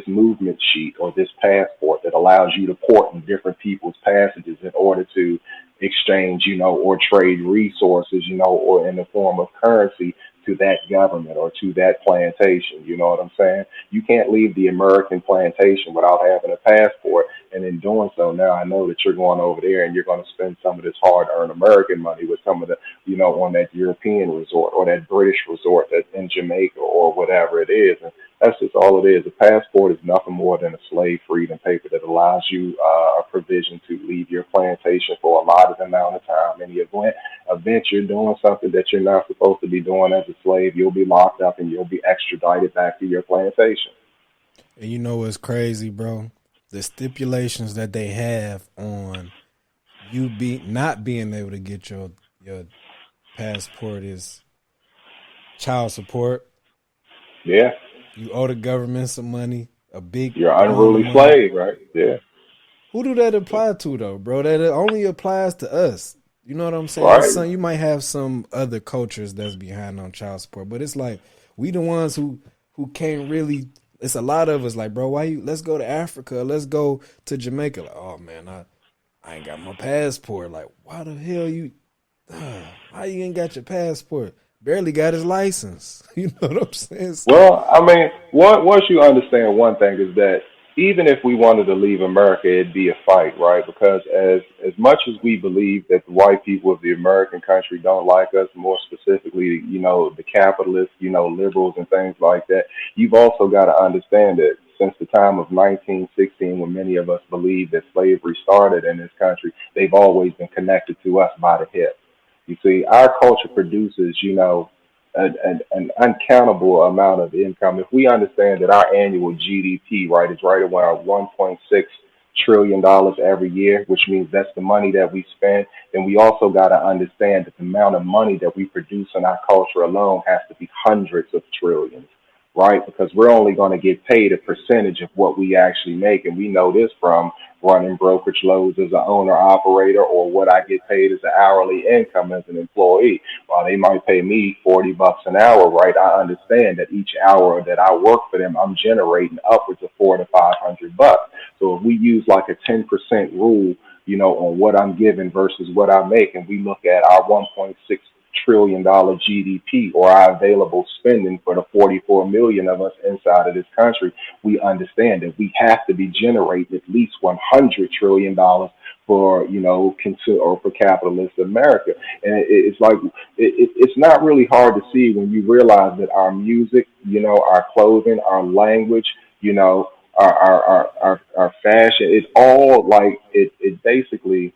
movement sheet or this passport that allows you to port in different people's passages in order to exchange, you know, or trade resources, you know, or in the form of currency to that government or to that plantation. You know what I'm saying? You can't leave the American plantation without having a passport. And in doing so, now I know that you're going over there and you're going to spend some of this hard-earned American money with some of the, you know, on that European resort or that British resort that's in Jamaica or whatever it is. And that's just all it is. A passport is nothing more than a slave freedom paper that allows you a provision to leave your plantation for a lot of amount of time. In the event you're doing something that you're not supposed to be doing as a slave, you'll be locked up and you'll be extradited back to your plantation. And you know what's crazy, bro? The stipulations that they have on you not being able to get your passport is child support. Yeah. You owe the government some money, a big You're amount an of unruly money. slave, right? Yeah. Who do that apply to though, bro? That it only applies to us. You know what I'm saying? Right. Some, you might have some other cultures that's behind on child support, but it's like we the ones who can't really. It's a lot of us like, bro, why you? Let's go to Africa. Let's go to Jamaica. Like, oh man, I ain't got my passport. Like, why the hell you? Why you ain't got your passport? Barely got his license. You know what I'm saying? Well, I mean, once you understand one thing is that even if we wanted to leave America, it'd be a fight, right? Because as much as we believe that the white people of the American country don't like us, more specifically, you know, the capitalists, you know, liberals and things like that, you've also got to understand that since the time of 1916, when many of us believe that slavery started in this country, they've always been connected to us by the hip. You see, our culture produces, you know, an uncountable amount of income. If we understand that our annual GDP, right, is right around $1.6 trillion every year, which means that's the money that we spend, then we also got to understand that the amount of money that we produce in our culture alone has to be hundreds of trillions, right? Because we're only going to get paid a percentage of what we actually make. And we know this from running brokerage loads as an owner operator or what I get paid as an hourly income as an employee. While they might pay me $40 an hour, right? I understand that each hour that I work for them, I'm generating upwards of $400 to $500. So if we use like a 10% rule, you know, on what I'm given versus what I make, and we look at our $1.6 trillion GDP or our available spending for the 44 million of us inside of this country, we understand that we have to be generating at least $100 trillion for, you know, or for capitalist America. And it's like, it's not really hard to see when you realize that our music, you know, our clothing, our language, you know, our fashion, it's all like, it basically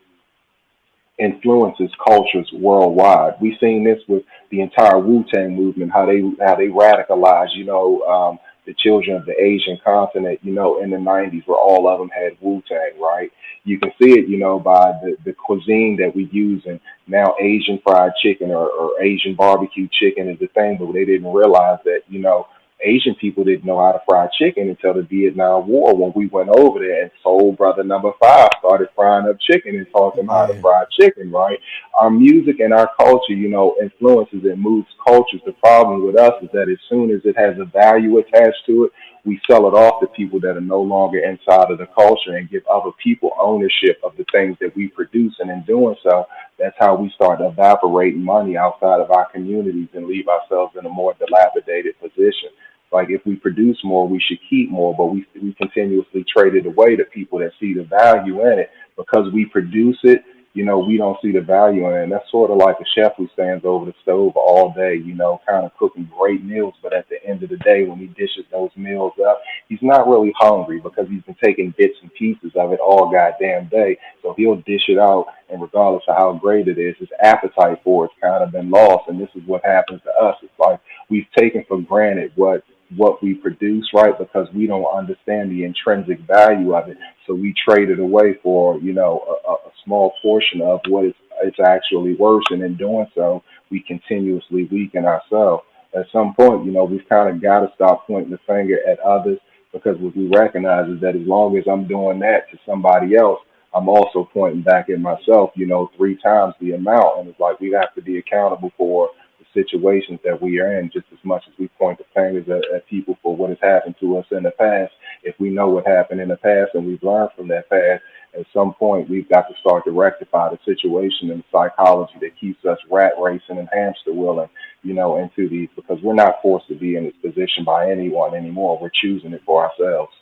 influences cultures worldwide. We've seen this with the entire Wu-Tang movement, how they radicalized, you know, the children of the Asian continent, you know, in the 90s, where all of them had Wu-Tang, right? You can see it, you know, by the cuisine that we use, and now Asian fried chicken or Asian barbecue chicken is the thing, but they didn't realize that, you know, Asian people didn't know how to fry chicken until the Vietnam War, when we went over there and Soul Brother Number 5 started frying up chicken and taught them how to fry chicken, right? Our music and our culture, you know, influences and moves cultures. The problem with us is that as soon as it has a value attached to it, we sell it off to people that are no longer inside of the culture and give other people ownership of the things that we produce. And in doing so, that's how we start evaporating money outside of our communities and leave ourselves in a more dilapidated position. Like, if we produce more, we should keep more, but we continuously trade it away to people that see the value in it. Because we produce it, you know, we don't see the value in it. And that's sort of like a chef who stands over the stove all day, you know, kind of cooking great meals. But at the end of the day, when he dishes those meals up, he's not really hungry because he's been taking bits and pieces of it all goddamn day. So he'll dish it out, and regardless of how great it is, his appetite for it's kind of been lost. And this is what happens to us. It's like we've taken for granted what we produce, right? Because we don't understand the intrinsic value of it. So we trade it away for, a small portion of what it's actually worth. And in doing so, we continuously weaken ourselves. At some point, we've kind of got to stop pointing the finger at others, because what we recognize is that as long as I'm doing that to somebody else, I'm also pointing back at myself, 3 times the amount. And it's like we have to be accountable for the situations that we are in just as much as we point the fingers at people for what has happened to us in the past. If we know what happened in the past and we've learned from that past, at some point we've got to start to rectify the situation and the psychology that keeps us rat racing and hamster wheeling, into these, because we're not forced to be in this position by anyone anymore. We're choosing it for ourselves.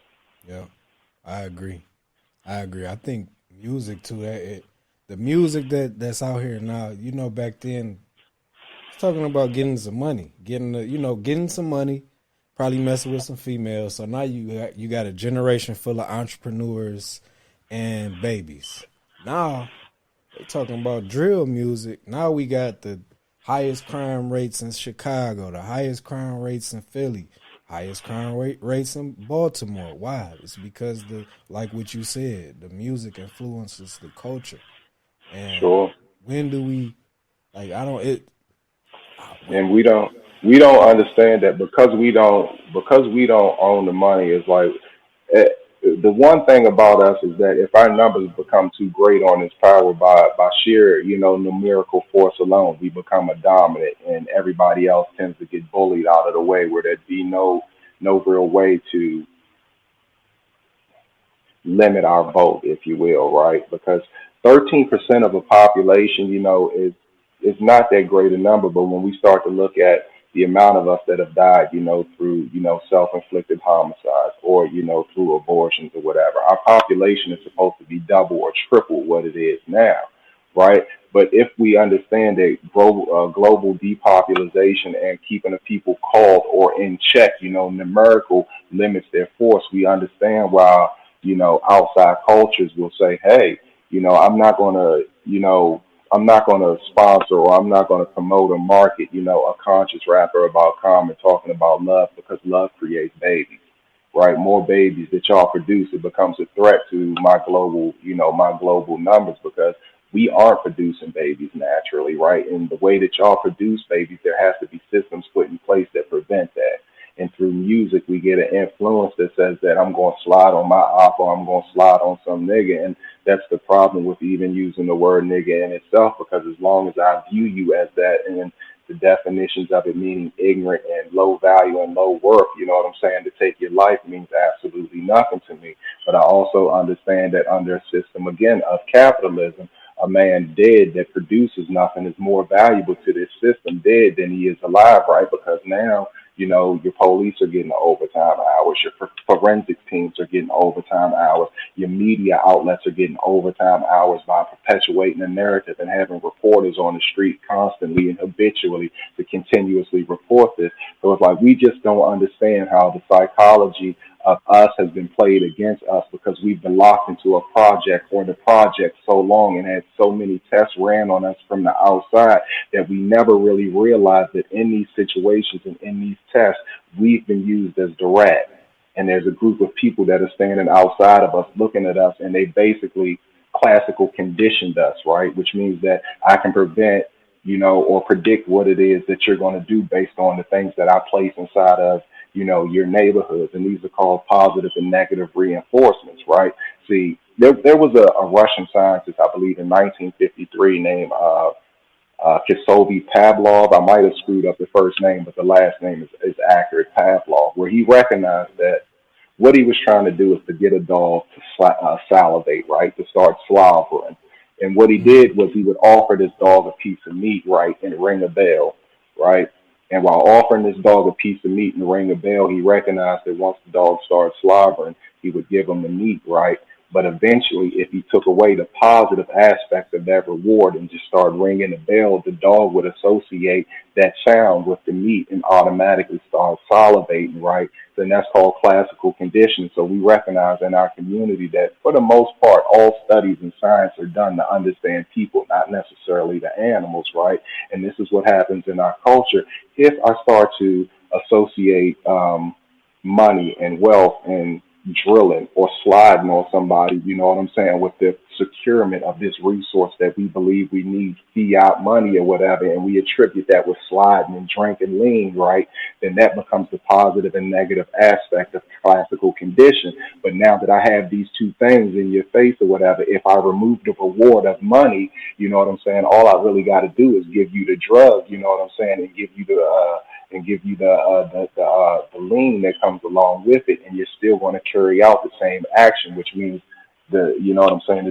Yeah, I agree. I think music too. The music that's out here now. Back then, it's talking about getting some money, getting some money, probably messing with some females. So now you got a generation full of entrepreneurs and babies. Now they talking about drill music. Now we got the highest crime rates in Chicago, the highest crime rates in Philly, highest crime rates in Baltimore. Why? It's because like what you said, the music influences the culture. And Sure. when do we And we don't understand that because we don't own the money. Is like, eh, the one thing about us is that if our numbers become too great on this power by sheer numerical force alone, we become a dominant, and everybody else tends to get bullied out of the way, where there'd be no real way to limit our vote, if you will, right? Because 13% of a population, is not that great a number. But when we start to look at the amount of us that have died, through, self-inflicted homicides or, through abortions or whatever, our population is supposed to be double or triple what it is now, right? But if we understand that global depopulation and keeping the people called or in check, numerical limits their force, we understand why, outside cultures will say, hey, I'm not going to sponsor, or I'm not going to promote or market, a conscious rapper about Common talking about love, because love creates babies, right? More babies that y'all produce, it becomes a threat to my global numbers, because we aren't producing babies naturally, right? And the way that y'all produce babies, there has to be systems put in place that prevent that. And through music, we get an influence that says that I'm going to slide on my op, or I'm going to slide on some nigga. And that's the problem with even using the word nigga in itself, because as long as I view you as that, and the definitions of it meaning ignorant and low value and low worth, you know what I'm saying, to take your life means absolutely nothing to me. But I also understand that under a system, again, of capitalism, a man dead that produces nothing is more valuable to this system dead than he is alive, right? Because now, your police are getting overtime hours, your forensics teams are getting overtime hours, your media outlets are getting overtime hours by perpetuating the narrative and having reporters on the street constantly and habitually to continuously report this. So it's like we just don't understand how the psychology of us has been played against us, because we've been locked into a project or the project so long and had so many tests ran on us from the outside that we never really realized that in these situations and in these tests, we've been used as the rat. And there's a group of people that are standing outside of us looking at us, and they basically classical conditioned us, right? Which means that I can prevent, or predict what it is that you're going to do based on the things that I place inside of your neighborhoods. And these are called positive and negative reinforcements, right? See, there was a Russian scientist, I believe, in 1953 named Kisovy Pavlov. I might have screwed up the first name, but the last name is accurate, Pavlov, where he recognized that what he was trying to do is to get a dog to salivate, right, to start slobbering. And what he did was he would offer this dog a piece of meat, right, and ring a bell, right? And while offering this dog a piece of meat and ring a bell, he recognized that once the dog started slobbering, he would give him the meat, right? But eventually, if you took away the positive aspect of that reward and just started ringing the bell, the dog would associate that sound with the meat and automatically start salivating, right? Then that's called classical conditioning. So we recognize in our community that for the most part, all studies in science are done to understand people, not necessarily the animals, right? And this is what happens in our culture. If I start to associate money and wealth and drilling or sliding on somebody, you know what I'm saying, with the securement of this resource that we believe we need, fiat money or whatever, and we attribute that with sliding and drinking lean, right? Then that becomes the positive and negative aspect of classical condition. But now that I have these two things in your face or whatever, if I remove the reward of money, you know what I'm saying, all I really got to do is give you the drug, you know what I'm saying, and give you the lean that comes along with it, and you're still going to carry out the same action, which means the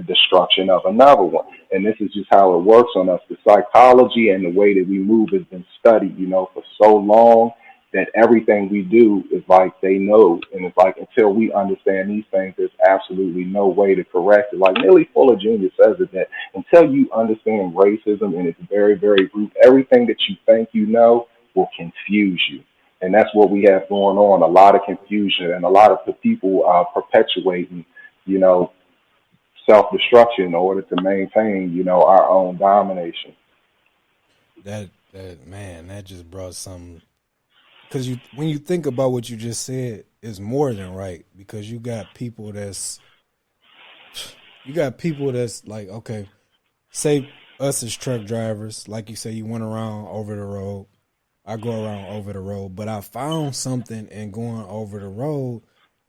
destruction of another one. And this is just how it works on us. The psychology and the way that we move has been studied, for so long that everything we do is like they know. And it's like until we understand these things, there's absolutely no way to correct it. Like Neely Fuller Jr. says it, that until you understand racism in its very, very root, everything that you think you know will confuse you. And that's what we have going on, a lot of confusion and a lot of the people perpetuating, self-destruction in order to maintain, our own domination. That just brought some, because when you think about what you just said, it's more than right, because you got people that's like, okay, say us as truck drivers, like you say, you went around over the road. I go around over the road, but I found something in going over the road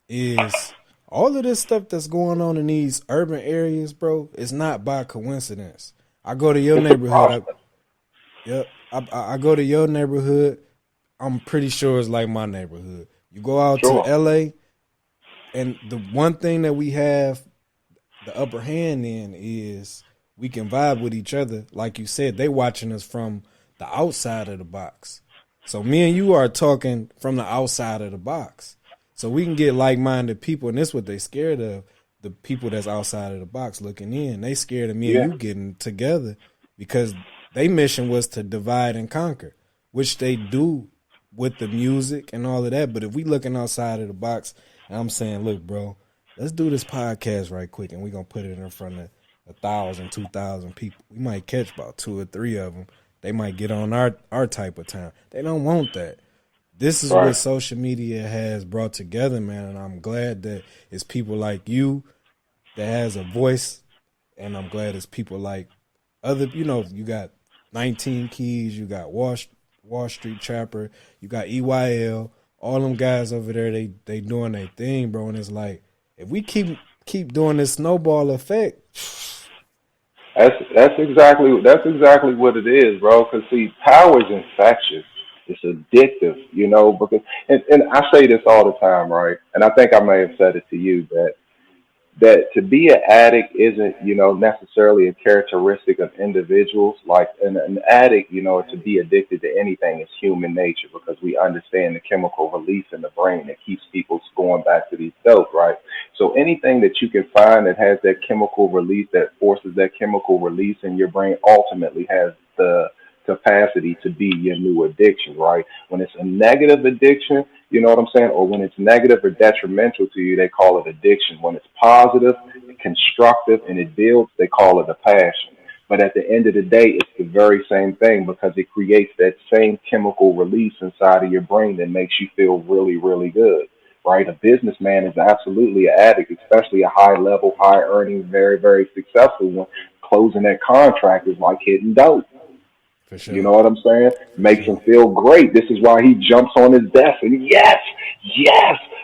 is all of this stuff that's going on in these urban areas, bro. It's not by coincidence. I go to your neighborhood. I go to your neighborhood. I'm pretty sure it's like my neighborhood. You go out to LA, and the one thing that we have the upper hand in is we can vibe with each other. Like you said, they watching us from the outside of the box. So me and you are talking from the outside of the box. So we can get like-minded people, and this is what they scared of, the people that's outside of the box looking in. They scared of me and you getting together because their mission was to divide and conquer, which they do with the music and all of that. But if we looking outside of the box, and I'm saying, look, bro, let's do this podcast right quick, and we're going to put it in front of 1,000, 2,000 people. We might catch about 2 or 3 of them. They might get on our type of time. They don't want that. This is what social media has brought together, man, and I'm glad that it's people like you that has a voice, and I'm glad it's people like other, you got 19 Keys, you got Wall Street Trapper, you got EYL, all them guys over there, they doing their thing, bro, and it's like, if we keep doing this snowball effect, That's exactly what it is, bro. Because see, power is infectious. It's addictive, because and I say this all the time, right? And I think I may have said it to you that to be an addict isn't, necessarily a characteristic of individuals. Like an addict, to be addicted to anything is human nature, because we understand the chemical release in the brain that keeps people going back to these dope, right? So anything that you can find that has that chemical release, that forces that chemical release in your brain, ultimately has the capacity to be your new addiction, right? When it's a negative addiction, you know what I'm saying? Or when it's negative or detrimental to you, they call it addiction. When it's positive and constructive and it builds, they call it a passion. But at the end of the day, it's the very same thing, because it creates that same chemical release inside of your brain that makes you feel really, really good, right? A businessman is absolutely an addict, especially a high level, high earning, very, very successful one. Closing that contract is like hitting dope. For sure. You know what I'm saying? Makes him feel great. This is why he jumps on his desk and yes,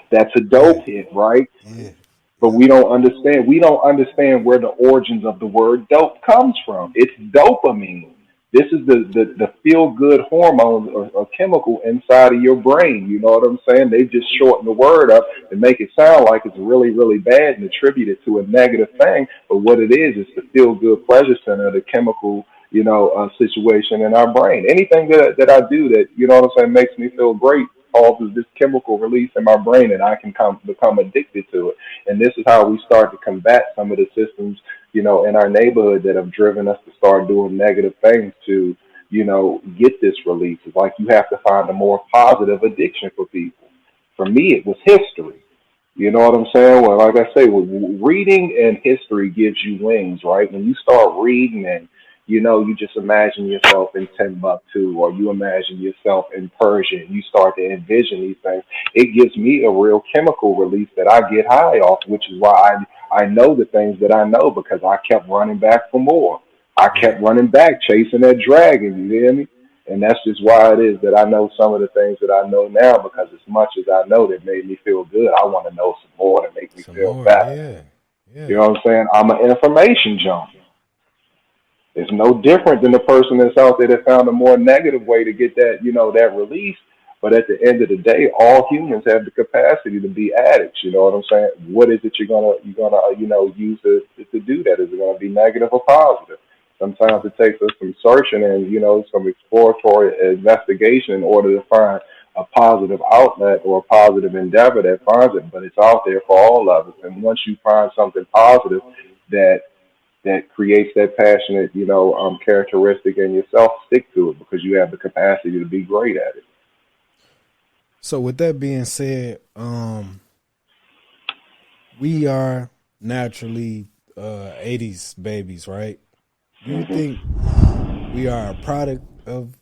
that's a dope hit, right? Yeah. But we don't understand. We don't understand where the origins of the word dope comes from. It's dopamine. This is the feel-good hormone or chemical inside of your brain. You know what I'm saying? They just shorten the word up and make it sound like it's really, really bad and attribute it to a negative thing. But what it is the feel-good pleasure center, the chemical situation in our brain. Anything that I do that, makes me feel great, causes this chemical release in my brain, and I can become addicted to it. And this is how we start to combat some of the systems, in our neighborhood that have driven us to start doing negative things to, get this release. It's like you have to find a more positive addiction for people. For me, it was history. You know what I'm saying? Well, like I say, reading and history gives you wings, right? When you start reading and you just imagine yourself in Timbuktu, or you imagine yourself in Persia, and you start to envision these things. It gives me a real chemical release that I get high off, which is why I know the things that I know, because I kept running back for more. I Right. kept running back, chasing that dragon, you hear me? And that's just why it is that I know some of the things that I know now, because as much as I know that made me feel good, I want to know some more to make me Some feel more. better. Yeah. You Yeah. know what I'm saying? I'm an information junkie. It's no different than the person that's out there that found a more negative way to get that, that release. But at the end of the day, all humans have the capacity to be addicts. You know what I'm saying? What is it you're gonna use to do that? Is it gonna be negative or positive? Sometimes it takes us some searching and some exploratory investigation in order to find a positive outlet or a positive endeavor that finds it. But it's out there for all of us. And once you find something positive that creates that passionate, characteristic in yourself, stick to it, because you have the capacity to be great at it. So with that being said, we are naturally 80s babies, right? Do you Hmm. think we are a product of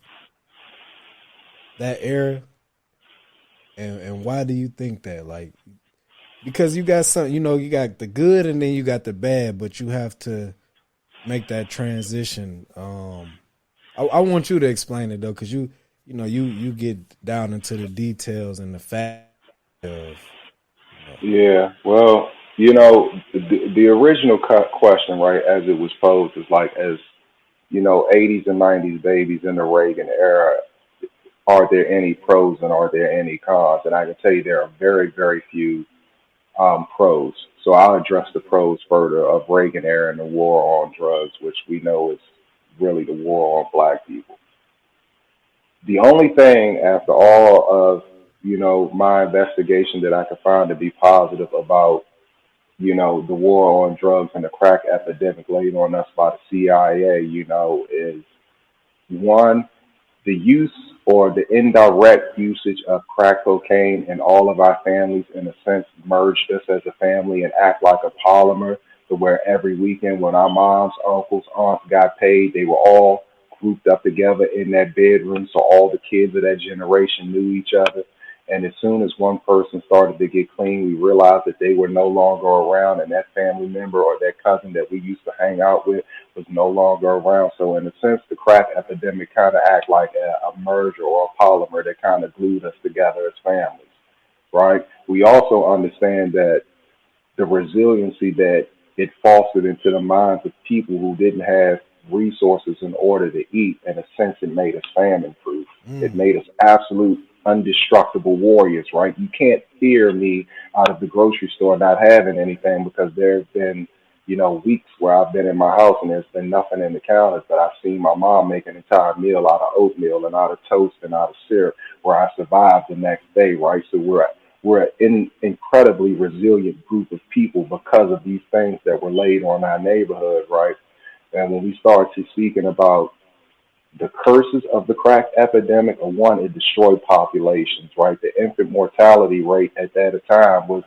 that era? And why do you think that? Like, because you got some, you got the good and then you got the bad, but you have to make that transition. I want you to explain it though, because you get down into the details and the fact of, you know. Yeah, well, the original question, right, as it was posed, is like, as 80s and 90s babies in the Reagan era, are there any pros and are there any cons? And I can tell you there are very, very few pros. So I'll address the pros further of Reagan era and the war on drugs, which we know is really the war on black people. The only thing after all of, my investigation that I could find to be positive about, the war on drugs and the crack epidemic laid on us by the CIA, is one, the use or the indirect usage of crack cocaine in all of our families, in a sense, merged us as a family and act like a polymer, to where every weekend when our moms, uncles, aunts got paid, they were all grouped up together in that bedroom, so all the kids of that generation knew each other. And as soon as one person started to get clean, we realized that they were no longer around, and that family member or that cousin that we used to hang out with was no longer around. So in a sense, the crack epidemic kind of act like a merger or a polymer that kind of glued us together as families, right? We also understand that the resiliency that it fostered into the minds of people who didn't have resources in order to eat. In a sense, it made us famine proof. It Mm, made us absolute undestructible warriors, right? You can't fear me out of the grocery store not having anything, because there's been, weeks where I've been in my house and there's been nothing in the counters, but I've seen my mom make an entire meal out of oatmeal and out of toast and out of syrup, where I survived the next day, right? So we're an incredibly resilient group of people because of these things that were laid on our neighborhood, right? And when we start to speaking about the curses of the crack epidemic, one, it destroyed populations, right? The infant mortality rate at that time was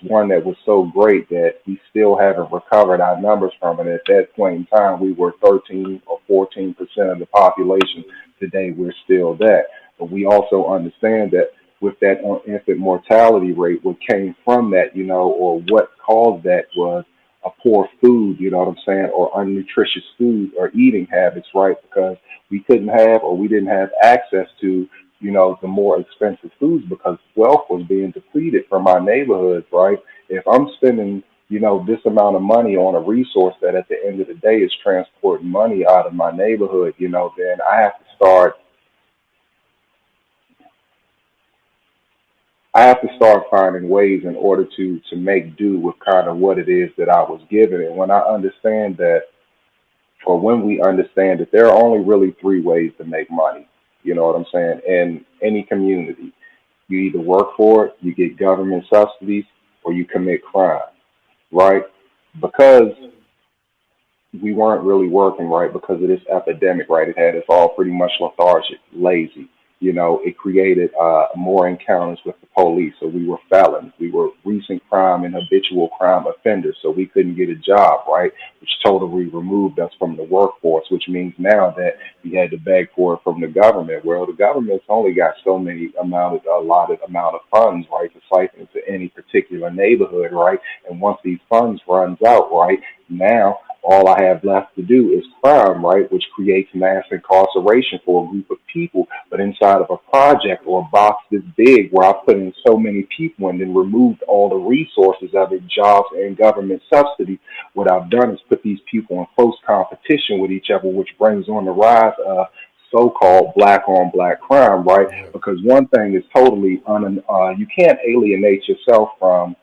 one that was so great that we still haven't recovered our numbers from it. At that point in time, we were 13 or 14% of the population. Today, we're still that. But we also understand that with that infant mortality rate, what came from that, or what caused that was a poor food, you know what I'm saying, or unnutritious food or eating habits, right? Because we couldn't have, or we didn't have access to, the more expensive foods, because wealth was being depleted from our neighborhoods, right? If I'm spending, this amount of money on a resource that at the end of the day is transporting money out of my neighborhood, then I have to start finding ways in order to make do with kind of what it is that I was given. And when I understand that, or when we understand that there are only really three ways to make money, you know what I'm saying, in any community. You either work for it, you get government subsidies, or you commit crime, right? Because we weren't really working right because of this epidemic, right? It had us all pretty much lethargic, lazy. It created more encounters with the police. So we were felons. We were recent crime and habitual crime offenders. So we couldn't get a job, right? Which totally removed us from the workforce, which means now that we had to beg for it from the government. Well, the government's only got so many allotted amount of funds, right, to siphon into any particular neighborhood, right? And once these funds runs out, right, now all I have left to do is crime, right, which creates mass incarceration for a group of people. But inside of a project or a box this big where I put in so many people and then removed all the resources of it, jobs and government subsidies, what I've done is put these people in close competition with each other, which brings on the rise of so-called black on black crime, right? Yeah. Because one thing is totally, you can't alienate yourself from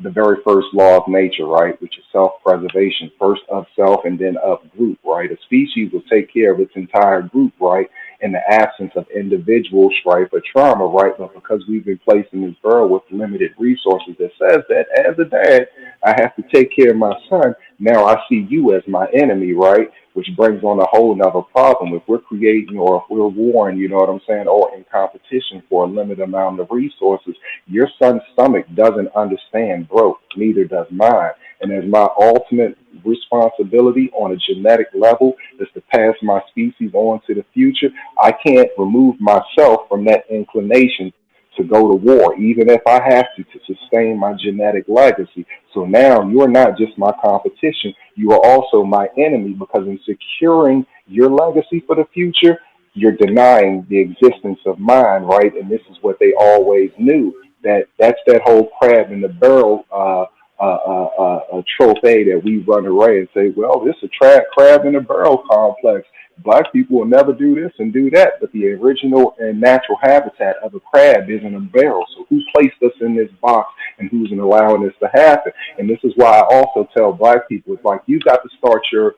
the very first law of nature, right, which is self-preservation, first of self and then of group, right? A species will take care of its entire group, right, in the absence of individual strife or trauma, right? But because we've been placed in this world with limited resources that says that as a dad, I have to take care of my son. Now I see you as my enemy, right? Which brings on a whole nother problem. If we're creating or if we're warring, you know what I'm saying, or in competition for a limited amount of resources, your son's stomach doesn't understand growth, neither does mine. And as my ultimate responsibility on a genetic level is to pass my species on to the future, I can't remove myself from that inclination to go to war, even if I have to sustain my genetic legacy. So now you're not just my competition, you are also my enemy because in securing your legacy for the future, you're denying the existence of mine, right? And this is what they always knew. That's that whole crab in the barrel trophy that we run away and say, well, this is a crab in the barrel complex. Black people will never do this and do that, but the original and natural habitat of a crab is in a barrel. So who placed us in this box and who's allowing this to happen? And this is why I also tell black people, it's like you got to start your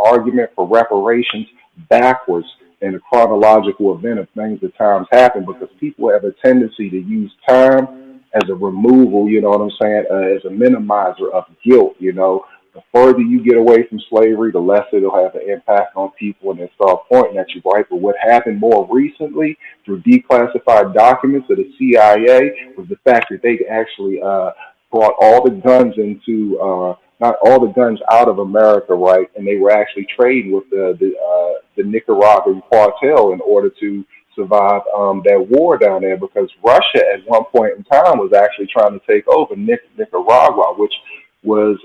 argument for reparations backwards in a chronological event of things that times happen because people have a tendency to use time as a removal, you know what I'm saying, as a minimizer of guilt, you know. The further you get away from slavery, the less it'll have an impact on people and they start pointing at you, right? But what happened more recently through declassified documents of the CIA was the fact that they actually brought all the guns not all the guns out of America, right? And they were actually trading with the Nicaraguan cartel in order to survive that war down there because Russia at one point in time was actually trying to take over Nicaragua, which was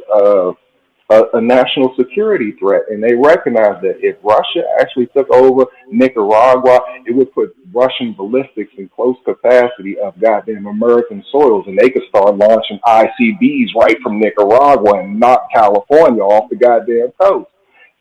a national security threat. And they recognized that if Russia actually took over Nicaragua, it would put Russian ballistics in close capacity of goddamn American soils, and they could start launching ICBs right from Nicaragua and knock California off the goddamn coast.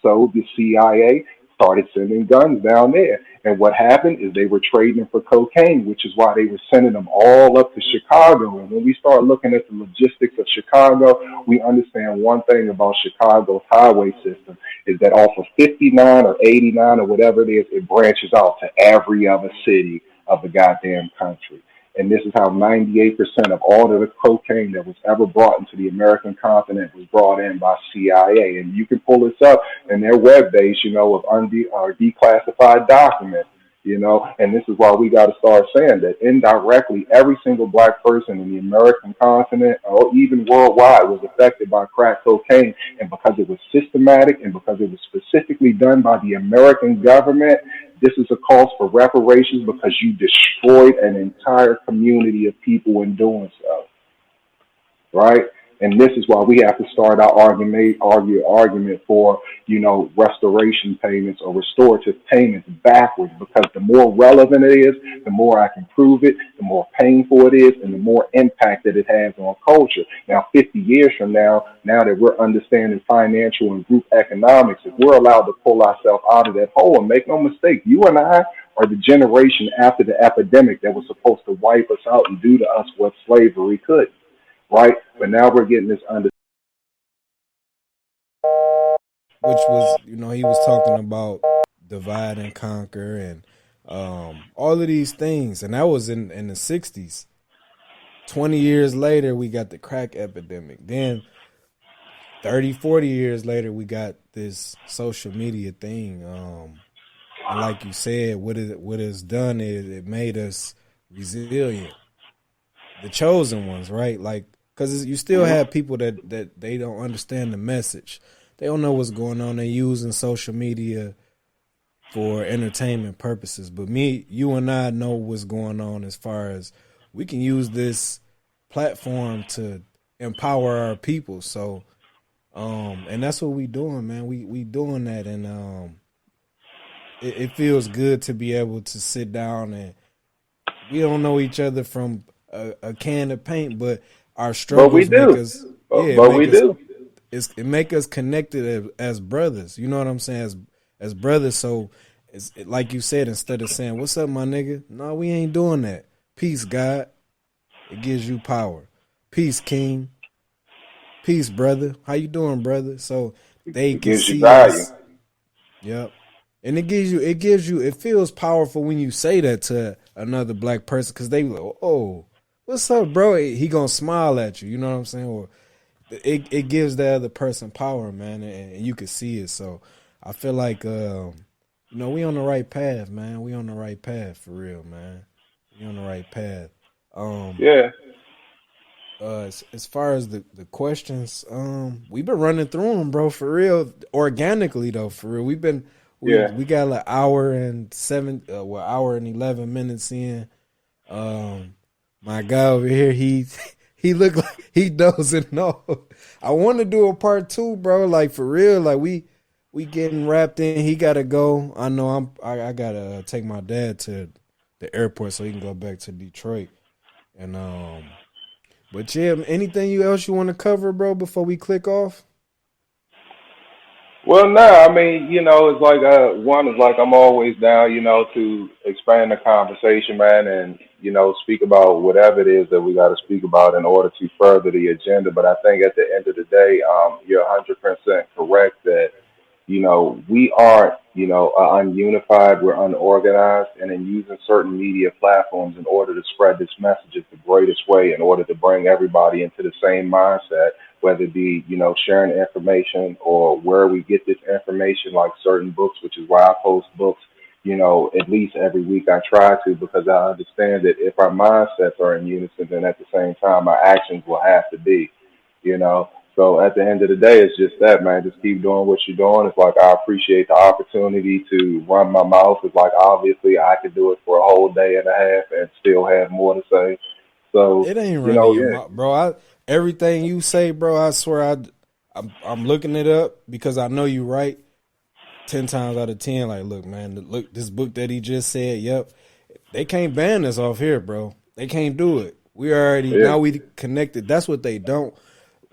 So the CIA started sending guns down there. And what happened is they were trading for cocaine, which is why they were sending them all up to Chicago. And when we start looking at the logistics of Chicago, we understand one thing about Chicago's highway system is that off of 59 or 89 or whatever it is, it branches out to every other city of the goddamn country. And this is how 98% of all of the cocaine that was ever brought into the American continent was brought in by CIA. And you can pull this up in their web base, you know, of declassified documents, you know. And this is why we got to start saying that indirectly, every single black person in the American continent or even worldwide was affected by crack cocaine. And because it was systematic and because it was specifically done by the American government, this is a cause for reparations because you destroyed an entire community of people in doing so, right? And this is why we have to start our argument for, you know, restoration payments or restorative payments backwards, because the more relevant it is, the more I can prove it, the more painful it is, and the more impact that it has on culture. Now, 50 years from now that we're understanding financial and group economics, if we're allowed to pull ourselves out of that hole, and make no mistake, you and I are the generation after the epidemic that was supposed to wipe us out and do to us what slavery could. Right, but now we're getting this under, which was, you know, he was talking about divide and conquer and all of these things, and that was in the 60s. 20 years later, we got the crack epidemic. Then 30, 40 years later, we got this social media thing. And like you said, what it's done is it made us resilient, the chosen ones, right? Like, because you still have people that they don't understand the message. They don't know what's going on. They're using social media for entertainment purposes. But you and I know what's going on as far as we can use this platform to empower our people. So, and that's what we doing, man. We doing that, and it feels good to be able to sit down, and we don't know each other from a can of paint, but our struggles make us, it make us connected as brothers. You know what I'm saying? As brothers. So it's like you said, instead of saying, "What's up, my nigga?" No, we ain't doing that. Peace, God. It gives you power. Peace, King. Peace, brother. How you doing, brother? So they can see us. Yep. And it feels powerful when you say that to another black person, because they like, "Oh, what's up, bro?" He gonna smile at you. You know what I'm saying? Or it gives the other person power, man, and you can see it. So I feel like we on the right path, man. We on the right path for real, man. We on the right path. Yeah. As far as the questions, we've been running through them, bro, for real. Organically though, for real. We got like hour and 11 minutes in. My guy over here, he looked like he doesn't know. I want to do a part 2, bro. Like for real, like we getting wrapped in. He gotta go. I know I gotta take my dad to the airport so he can go back to Detroit. And but yeah, anything else you want to cover, bro, before we click off? Well, no, I mean, it's like one is like I'm always down, to expand the conversation, man, and speak about whatever it is that we got to speak about in order to further the agenda. But I think at the end of the day, you're 100% correct that we aren't, ununified, we're unorganized, and in using certain media platforms in order to spread this message is the greatest way in order to bring everybody into the same mindset, whether it be, sharing information or where we get this information, like certain books, which is why I post books, at least every week I try to, because I understand that if our mindsets are in unison, then at the same time, our actions will have to be, you know. So at the end of the day, it's just that, man. Just keep doing what you're doing. It's like I appreciate the opportunity to run my mouth. It's like obviously I could do it for a whole day and a half and still have more to say. So it ain't running your mouth, bro. Everything you say, bro, I swear I'm looking it up because I know you right. 10 times out of 10, like, look, man, look, this book that he just said, yep, they can't ban us off here, bro. They can't do it. We already now we connected. That's what they don't.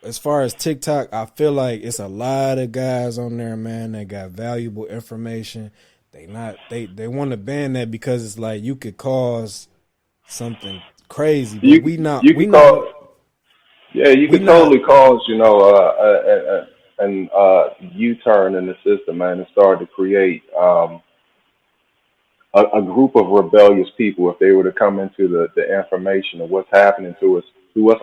As far as TikTok, I feel like it's a lot of guys on there, man, that got valuable information. They want to ban that because it's like you could cause something crazy. But you could totally cause, an U-turn in the system, man, and start to create a group of rebellious people if they were to come into the information of what's happening to us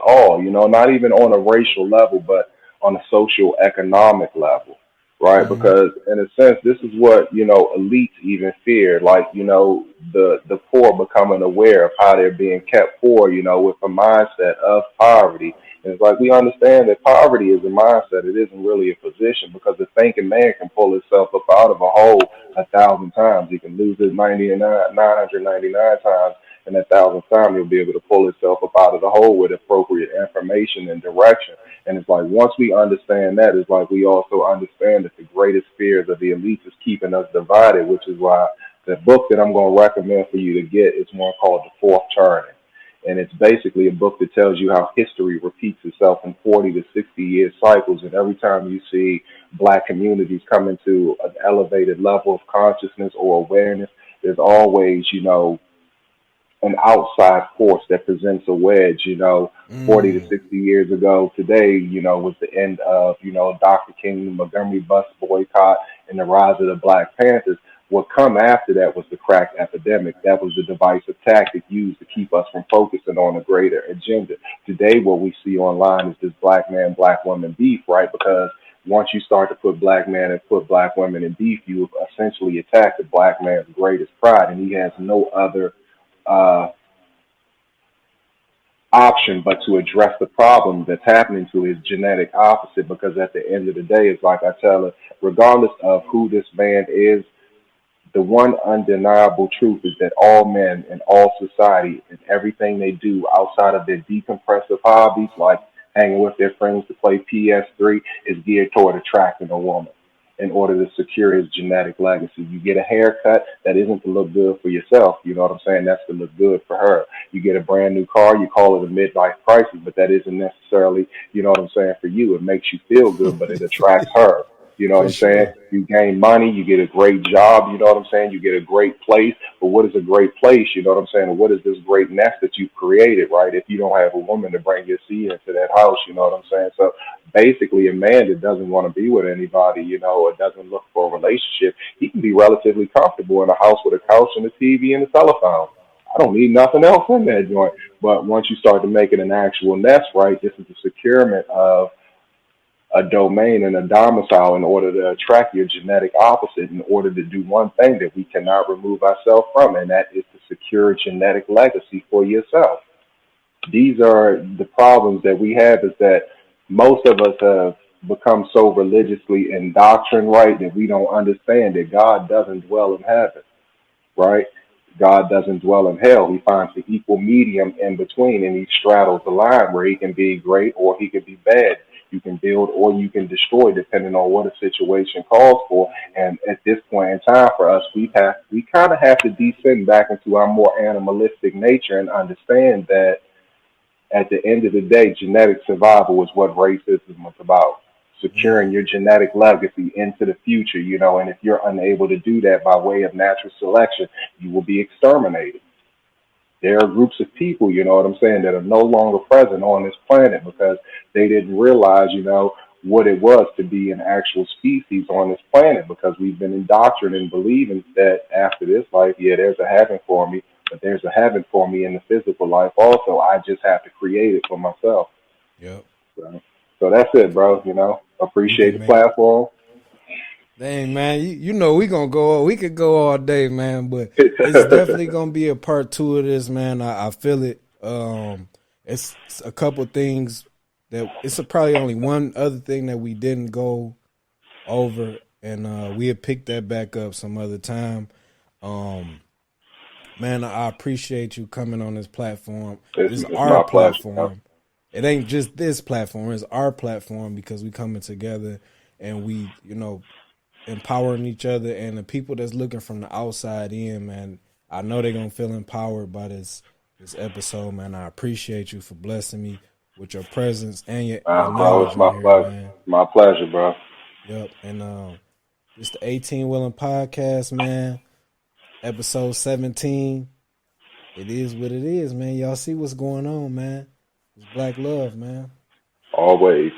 all, not even on a racial level, but on a social economic level, right? Mm-hmm. Because in a sense, this is what, elites even fear, like, the poor becoming aware of how they're being kept poor, with a mindset of poverty. And it's like we understand that poverty is a mindset. It isn't really a position, because the thinking man can pull himself up out of a hole 1,000 times. He can lose it 999 times. And 1,000th time, he'll be able to pull himself up out of the hole with appropriate information and direction. And it's like once we understand that, it's like we also understand that the greatest fears of the elites is keeping us divided, which is why the book that I'm going to recommend for you to get is one called The Fourth Turning. And it's basically a book that tells you how history repeats itself in 40 to 60 year cycles. And every time you see black communities come into an elevated level of consciousness or awareness, there's always, an outside force that presents a wedge, 40 to 60 years ago. Today, was the end of, Dr. King, the Montgomery bus boycott, and the rise of the Black Panthers. What come after that was the crack epidemic. That was the divisive tactic used to keep us from focusing on a greater agenda. Today, what we see online is this black man, black woman beef, right? Because once you start to put black men and put black women in beef, you have essentially attacked the black man's greatest pride, and he has no other uh, option but to address the problem that's happening to his genetic opposite. Because at the end of the day, it's like I tell her, regardless of who this man is, the one undeniable truth is that all men in all society and everything they do outside of their decompressive hobbies, like hanging with their friends to play PS3, is geared toward attracting a woman in order to secure his genetic legacy. You get a haircut that isn't to look good for yourself. You know what I'm saying? That's to look good for her. You get a brand new car, you call it a midlife crisis, but that isn't necessarily, you know what I'm saying, for you. It makes you feel good, but it attracts her. You know what For I'm saying? sure. You gain money, you get a great job, you know what I'm saying? You get a great place. But what is a great place? You know what I'm saying? What is this great nest that you've created, right? If you don't have a woman to bring your seed into that house, you know what I'm saying? So basically, a man that doesn't want to be with anybody, you know, or doesn't look for a relationship, he can be relatively comfortable in a house with a couch and a TV and a telephone. I don't need nothing else in that joint. But once you start to make it an actual nest, right, this is the securement of a domain and a domicile in order to attract your genetic opposite, in order to do one thing that we cannot remove ourselves from, and that is to secure a genetic legacy for yourself. These are the problems that we have, is that most of us have become so religiously indoctrined, right, that we don't understand that God doesn't dwell in heaven, right? God doesn't dwell in hell. He finds the equal medium in between, and he straddles the line where he can be great or he can be bad. You can build or you can destroy, depending on what a situation calls for. And at this point in time, for us, we kind of have to descend back into our more animalistic nature and understand that at the end of the day, genetic survival is what racism is about. Securing Mm. your genetic legacy into the future, you know, and if you're unable to do that by way of natural selection, you will be exterminated. There are groups of people, you know what I'm saying, that are no longer present on this planet because they didn't realize, you know, what it was to be an actual species on this planet, because we've been indoctrinated in believing that after this life, yeah, there's a heaven for me, but there's a heaven for me in the physical life also. I just have to create it for myself. Yep. So that's it, bro. You know, We appreciate can the make. platform. Dang, man, you know we could go all day, man, but it's definitely gonna be a part two of this, man. I feel it. It's a couple things that probably only one other thing that we didn't go over, and we had picked that back up some other time. Um, man, I appreciate you coming on this platform. This is It's our my pleasure, bro. platform. It ain't just this platform; it's our platform because we coming together and we, empowering each other, and the people that's looking from the outside in, man, I know they're gonna feel empowered by this episode, man. I appreciate you for blessing me with your presence and your Bro, it's knowledge my on here, pleasure. man. My pleasure, bro. Yep. And this the 18 Willing Podcast, man. Episode 17. It is what it is, man. Y'all see what's going on, man. It's black love, man. Always.